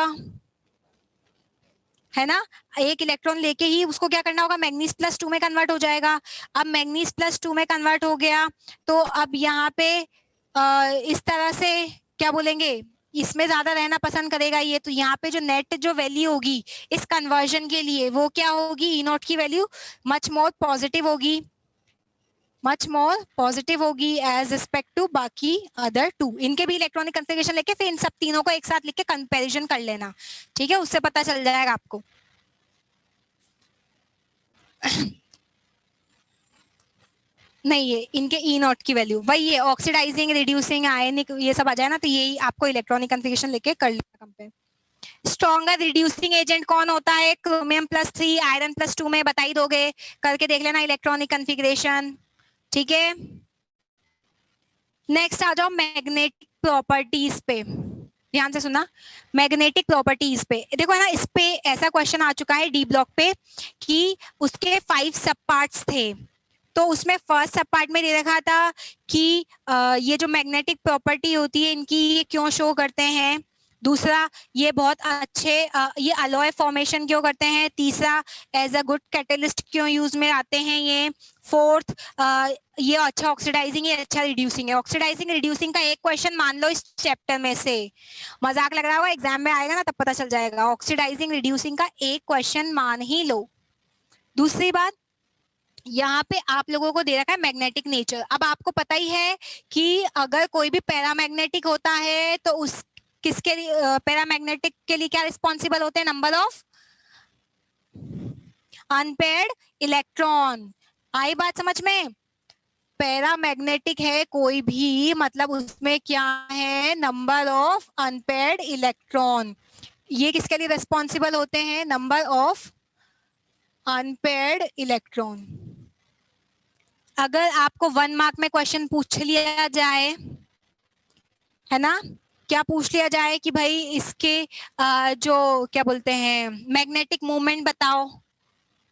है ना। एक इलेक्ट्रॉन लेके ही उसको क्या करना होगा, मैग्नीज +2 में कन्वर्ट हो जाएगा। अब मैग्नीज +2 में कन्वर्ट हो गया, तो अब यहाँ पे इस तरह से क्या बोलेंगे, इसमें ज्यादा रहना पसंद करेगा ये, तो यहाँ पे जो नेट जो वैल्यू होगी इस कन्वर्जन के लिए वो क्या होगी, ई नॉट की वैल्यू मच मोर पॉजिटिव होगी, मच मोर पॉजिटिव होगी एज रिस्पेक्ट टू बाकी अदर टू। इनके भी इलेक्ट्रॉनिक कन्फिगरेशन लेके फिर इन सब तीनों को एक साथ लिख के कंपैरिजन कर लेना, ठीक है, उससे पता चल जाएगा आपको। नहीं, ये इनके ई नॉट की वैल्यू वही है, ऑक्सीडाइजिंग, रिड्यूसिंग, आयनिक, ये सब आ जाए ना, तो यही आपको इलेक्ट्रॉनिक कन्फिगरेशन लेके कर लेना कंपेयर। स्ट्रॉन्गर रिड्यूसिंग एजेंट कौन होता है? क्रोमियम +3, आयरन +2 में बता ही दोगे, करके देख लेना इलेक्ट्रॉनिक कन्फिगरेशन, ठीक है। नेक्स्ट आ जाओ मैग्नेटिक प्रॉपर्टीज पे, ध्यान से सुना, मैग्नेटिक प्रॉपर्टीज पे देखो, है ना, इस पे ऐसा क्वेश्चन आ चुका है डी ब्लॉक पे कि उसके 5 सब पार्ट्स थे, तो उसमें फर्स्ट सब पार्ट में दे रखा था कि ये जो मैग्नेटिक प्रॉपर्टी होती है इनकी ये क्यों शो करते हैं, दूसरा ये बहुत अच्छे ये अलॉय फॉर्मेशन क्यों करते हैं, तीसरा एज अ गुड कैटलिस्ट क्यों यूज में आते हैं ये, फोर्थ ये अच्छा ऑक्सीडाइजिंग, ये अच्छा रिड्यूसिंग है। ऑक्सीडाइजिंग रिड्यूसिंग का एक क्वेश्चन मान लो इस चैप्टर में से, मजाक लग रहा होगा, एग्जाम में आएगा ना तब पता चल जाएगा, ऑक्सीडाइजिंग रिड्यूसिंग का एक क्वेश्चन मान ही लो। दूसरी बात, यहाँ पे आप लोगों को दे रखा है मैग्नेटिक नेचर। अब आपको पता ही है कि अगर कोई भी पैरामैग्नेटिक होता है तो उस किसके लिए, पैरामैग्नेटिक के लिए क्या रिस्पॉन्सिबल होते हैं, नंबर ऑफ अनपेयर्ड इलेक्ट्रॉन। आई बात समझ में? पैरामैग्नेटिक है कोई भी, मतलब उसमें क्या है, नंबर ऑफ अनपेयर्ड इलेक्ट्रॉन, ये किसके लिए रिस्पॉन्सिबल होते हैं, नंबर ऑफ अनपेयर्ड इलेक्ट्रॉन। अगर आपको 1 मार्क में क्वेश्चन पूछ लिया जाए, है ना, क्या पूछ लिया जाए कि भाई इसके जो क्या बोलते हैं मैग्नेटिक मूवमेंट बताओ,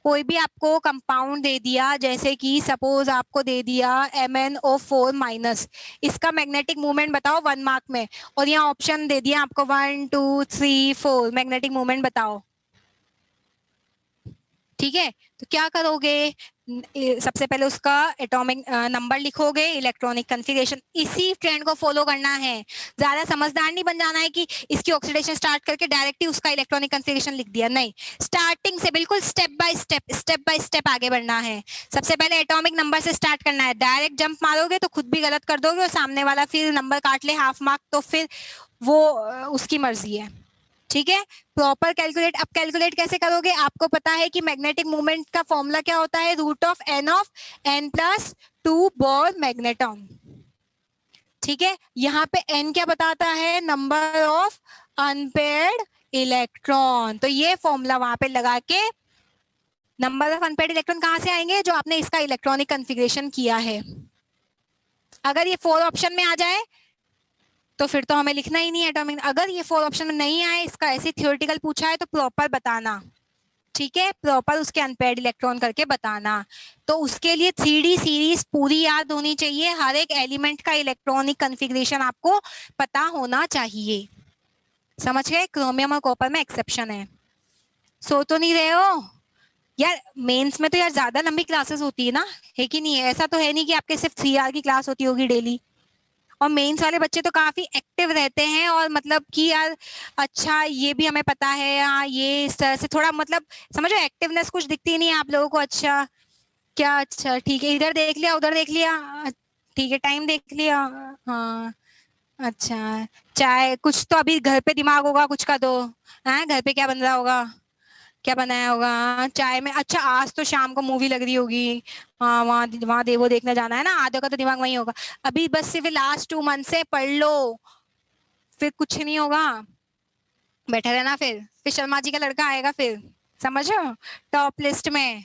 कोई भी आपको कंपाउंड दे दिया, जैसे कि सपोज आपको दे दिया MnO4-, इसका मैग्नेटिक मूवमेंट बताओ 1 मार्क में, और यहाँ ऑप्शन दे दिया आपको 1 2 3 4 मैग्नेटिक मूवमेंट बताओ, ठीक है। तो क्या करोगे, सबसे पहले उसका एटॉमिक नंबर लिखोगे, इलेक्ट्रॉनिक कन्फिगरेशन, इसी ट्रेंड को फॉलो करना है, ज्यादा समझदार नहीं बन जाना है कि इसकी ऑक्सीडेशन स्टार्ट करके डायरेक्ट ही उसका इलेक्ट्रॉनिक कन्फिगरेशन लिख दिया, नहीं, स्टार्टिंग से बिल्कुल स्टेप बाय स्टेप आगे बढ़ना है। सबसे पहले एटॉमिक नंबर से स्टार्ट करना है, डायरेक्ट जंप मारोगे तो खुद भी गलत कर दोगे और सामने वाला फिर नंबर काट ले हाफ मार्क, तो फिर वो उसकी मर्जी है, ठीक है, प्रॉपर कैलकुलेट। अब कैलकुलेट कैसे करोगे, आपको पता है कि मैग्नेटिक मोमेंट का फॉर्मूला क्या होता है, √n प्लस 2 बोर मैग्नेटॉन। ठीक है, यहाँ पे n क्या बताता है, नंबर ऑफ अनपेयर्ड इलेक्ट्रॉन। तो ये फॉर्मूला वहां पे लगा के नंबर ऑफ अनपेयर्ड इलेक्ट्रॉन कहां से आएंगे, जो आपने इसका इलेक्ट्रॉनिक कॉन्फ़िगरेशन किया है। अगर ये 4 ऑप्शन में आ जाए तो फिर तो हमें लिखना ही नहीं है एटॉमिक। अगर ये 4 ऑप्शन में नहीं आए, इसका ऐसे थियोरेटिकल पूछा है तो प्रॉपर बताना। ठीक है, प्रॉपर उसके अनपेयर्ड इलेक्ट्रॉन करके बताना। तो उसके लिए 3D सीरीज पूरी याद होनी चाहिए, हर एक एलिमेंट का इलेक्ट्रॉनिक कॉन्फ़िगरेशन आपको पता होना चाहिए। समझ गए, क्रोमियम और कॉपर में एक्सेप्शन है। सो तो नहीं रहे हो यार, मेंस में तो यार ज्यादा लंबी क्लासेस होती है ना, है कि नहीं? ऐसा तो है नहीं कि आपके सिर्फ 3 आवर की क्लास होती होगी डेली। और मेंस वाले बच्चे तो काफी एक्टिव रहते हैं, और मतलब कि यार अच्छा ये भी हमें पता है, हाँ ये इस तरह से थोड़ा मतलब समझो एक्टिवनेस कुछ दिखती नहीं है आप लोगों को। अच्छा क्या, अच्छा ठीक है, इधर देख लिया उधर देख लिया, ठीक है टाइम देख लिया, हाँ अच्छा। चाय कुछ तो अभी घर पे दिमाग होगा कुछ का, तो है घर पे क्या बन रहा होगा, क्या बनाया होगा चाय में। अच्छा आज तो शाम को मूवी लग रही होगी, हाँ वहाँ वहाँ देवो देखने जाना है ना, आधे का तो दिमाग वहीं होगा। अभी बस सिर्फ लास्ट 2 मंथ से पढ़ लो, फिर कुछ नहीं होगा, बैठे रहना। फिर शर्मा जी का लड़का आएगा, फिर समझो टॉप लिस्ट में।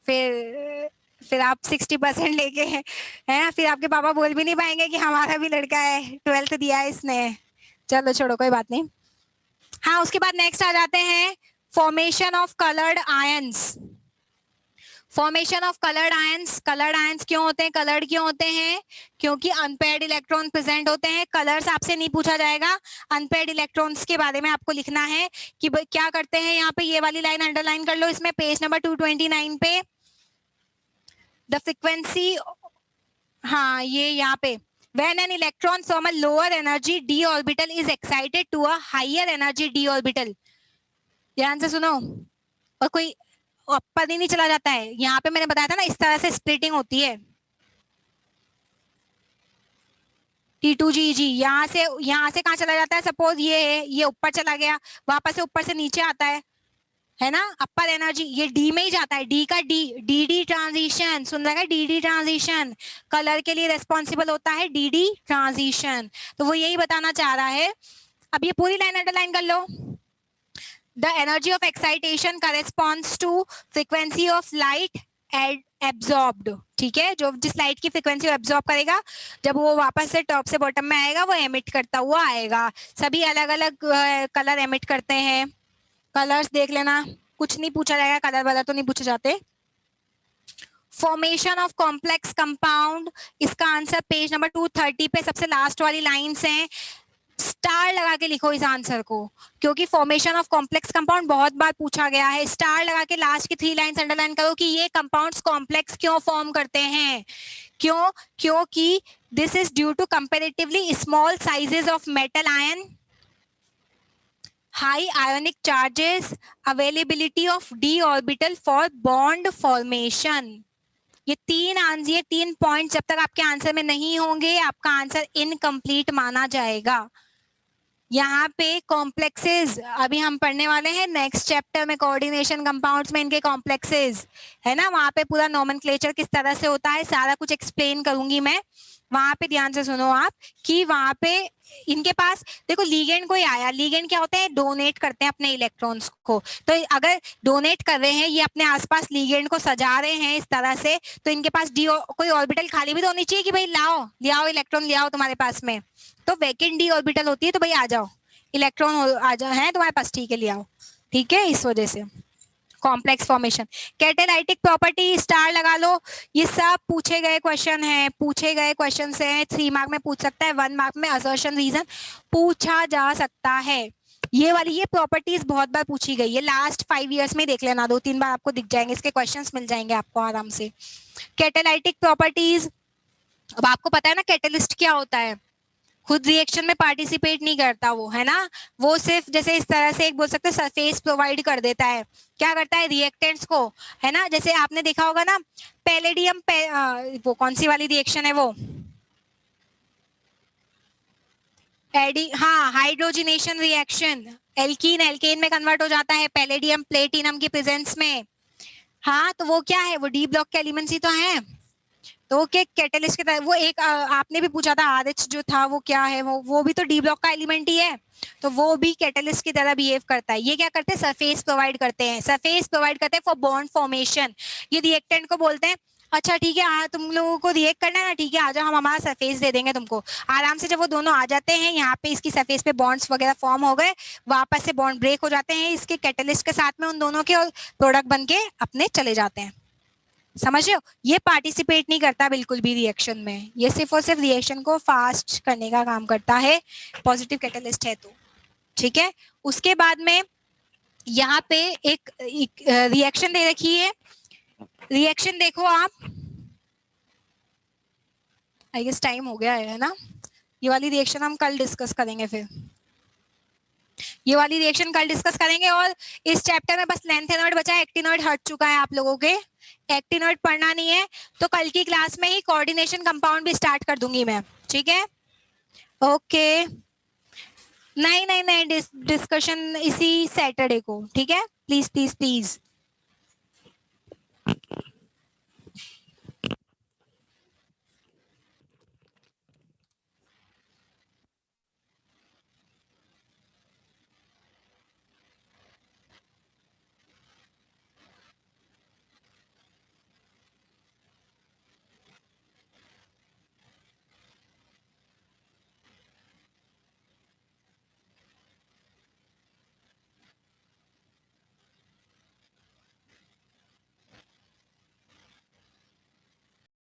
फिर आप 60% लेके हैं, फिर आपके पापा बोल भी नहीं पाएंगे कि हमारा भी लड़का है, 12th दिया है इसने। चलो छोड़ो कोई बात नहीं। हाँ उसके बाद नेक्स्ट आ जाते हैं formation of coloured ions. Formation of coloured ions. Coloured ions क्यों होते हैं, कलर्ड क्यों होते हैं, क्योंकि अनपेयर्ड इलेक्ट्रॉन प्रेजेंट होते हैं। कलर्स आपसे नहीं पूछा जाएगा, अनपेयर्ड इलेक्ट्रॉन्स के बारे में आपको लिखना है कि क्या करते हैं। यहाँ पे ये वाली लाइन अंडरलाइन कर लो, इसमें पेज नंबर 229 पे द फ्रीक्वेंसी, हाँ ये यहाँ पे when an electron from a lower energy d orbital is excited to a higher energy d orbital, ध्यान से सुनो, और कोई ऊपर ही नहीं चला जाता है। यहाँ पे मैंने बताया था ना इस तरह से स्प्लिटिंग होती है, T2GG यहाँ से कहाँ चला जाता है, सपोज ये है, ये ऊपर चला गया, वापस से ऊपर से नीचे आता है ना, अपर एनर्जी ये डी में ही जाता है, डी का डी ट्रांजिशन, सुन रहा है, डी ट्रांजिशन कलर के लिए रेस्पॉन्सिबल होता है, डी ट्रांजिशन। तो वो यही बताना चाह रहा है। अब ये पूरी लाइन अंडरलाइन कर लो। The energy of excitation corresponds to frequency of light absorbed. ठीक है, जो जिस लाइट की फ्रीक्वेंसी एब्जॉर्ब करेगा, जब वो वापस से टॉप से बॉटम में आएगा वो एमिट करता हुआ आएगा। सभी अलग अलग कलर एमिट करते हैं। कलर्स देख लेना, कुछ नहीं पूछा जाएगा, कलर वाला तो नहीं पूछे जाते। फॉर्मेशन ऑफ कॉम्प्लेक्स कंपाउंड, इसका आंसर पेज नंबर 230 पे सबसे लास्ट वाली लाइंस हैं। स्टार लगा के लिखो इस आंसर को, क्योंकि फॉर्मेशन ऑफ कॉम्प्लेक्स कंपाउंड बहुत बार पूछा गया है। स्टार लगा के लास्ट की 3 लाइंस अंडरलाइन करो कि ये कंपाउंड्स कॉम्प्लेक्स क्यों फॉर्म करते हैं। क्यों, क्योंकि this is due to comparatively small sizes of metal ion, high ionic charges, availability of d orbital for bond formation। ये 3 पॉइंट जब तक आपके आंसर में नहीं होंगे आपका आंसर इनकम्प्लीट माना जाएगा। यहाँ पे कॉम्प्लेक्सेस अभी हम पढ़ने वाले हैं नेक्स्ट चैप्टर में, कोऑर्डिनेशन कंपाउंड्स में इनके कॉम्प्लेक्सेस है ना, वहां पे पूरा नोमेनक्लेचर किस तरह से होता है सारा कुछ एक्सप्लेन करूंगी मैं। वहां पे ध्यान से सुनो आप कि वहां पे इनके पास देखो लीगेंड कोई आया, लीगेंड क्या होते हैं, डोनेट करते हैं अपने इलेक्ट्रॉन्स को। तो अगर डोनेट कर रहे हैं ये अपने आसपास लीगेंड को सजा रहे हैं इस तरह से, तो इनके पास डी कोई ऑर्बिटल खाली भी तो होनी चाहिए कि भाई लाओ ले आओ इलेक्ट्रॉन ले आओ तुम्हारे पास में। तो वैकेंट डी ऑर्बिटल होती है, तो भाई आ जाओ इलेक्ट्रॉन आ जाओ है तुम्हारे पास, ठीक है ले आओ। ठीक है, इस वजह से complex formation. Catalytic property star लगा लो, ये सब पूछे गए क्वेश्चन है, पूछे गए क्वेश्चन है। 3 मार्क में पूछ सकता है, 1 मार्क में असर्शन रीजन पूछा जा सकता है। ये वाली ये प्रॉपर्टीज बहुत बार पूछी गई है, लास्ट 5 इयर्स में देख लेना, 2-3 बार आपको दिख जाएंगे, इसके क्वेश्चंस मिल जाएंगे आपको आराम से। कैटालाइटिक प्रॉपर्टीज, अब आपको पता है ना कैटलिस्ट क्या होता है, खुद रिएक्शन में पार्टिसिपेट नहीं करता वो, है ना, वो सिर्फ जैसे इस तरह से एक बोल सकते हैं सरफेस प्रोवाइड कर देता है। क्या करता है रिएक्टेंट्स को, है ना, जैसे आपने देखा होगा ना पैलेडियम वो कौन सी वाली रिएक्शन है वो, हाँ हाइड्रोजनेशन रिएक्शन, एल्कीन एल्केन में कन्वर्ट हो जाता है पैलेडियम प्लेटिनम की प्रेजेंस में। हाँ, तो वो क्या है, वो डी ब्लॉक के एलिमेंट्स ही तो हैं। तो के कैटलिस्ट के तरह वो एक आपने भी पूछा था आरएच जो था वो क्या है, वो भी तो डी ब्लॉक का एलिमेंट ही है। तो वो भी कैटलिस्ट की तरह बिहेव करता है। ये क्या करते हैं, सरफेस प्रोवाइड करते हैं, सरफेस प्रोवाइड करते हैं फॉर बॉन्ड फॉर्मेशन। ये रिएक्टेंट को बोलते हैं अच्छा ठीक है तुम लोगों को रिएक्ट करना है ना, ठीक है आ जाओ, हम हमारा सरफेस दे देंगे तुमको। आराम से जब वो दोनों आ जाते हैं यहाँ पे, इसकी सरफेस पे बॉन्ड्स वगैरह फॉर्म हो गए, वापस से बॉन्ड ब्रेक हो जाते हैं इसके कैटलिस्ट के साथ में उन दोनों के, और प्रोडक्ट बन के अपने चले जाते हैं। समझ रहे हो, ये पार्टिसिपेट नहीं करता बिल्कुल भी रिएक्शन में, ये सिर्फ और सिर्फ रिएक्शन को फास्ट करने का काम करता है, पॉजिटिव कैटलिस्ट है तो। ठीक है, उसके बाद में यहाँ पे एक रिएक्शन दे रखी है, रिएक्शन देखो आप, आई गेस टाइम हो गया है ना, ये वाली रिएक्शन हम कल डिस्कस करेंगे, फिर ये वाली रिएक्शन कल डिस्कस करेंगे। और इस चैप्टर में बस लेंथेनॉइड बचा है, एक्टिनॉइड हट चुका है आप लोगों के, एक्टिनॉइड पढ़ना नहीं है, तो कल की क्लास में ही कोऑर्डिनेशन कंपाउंड भी स्टार्ट कर दूंगी मैं, ठीक है। ओके, नहीं नहीं नहीं, डिस्कशन इसी सैटरडे को, ठीक है, प्लीज प्लीज प्लीज।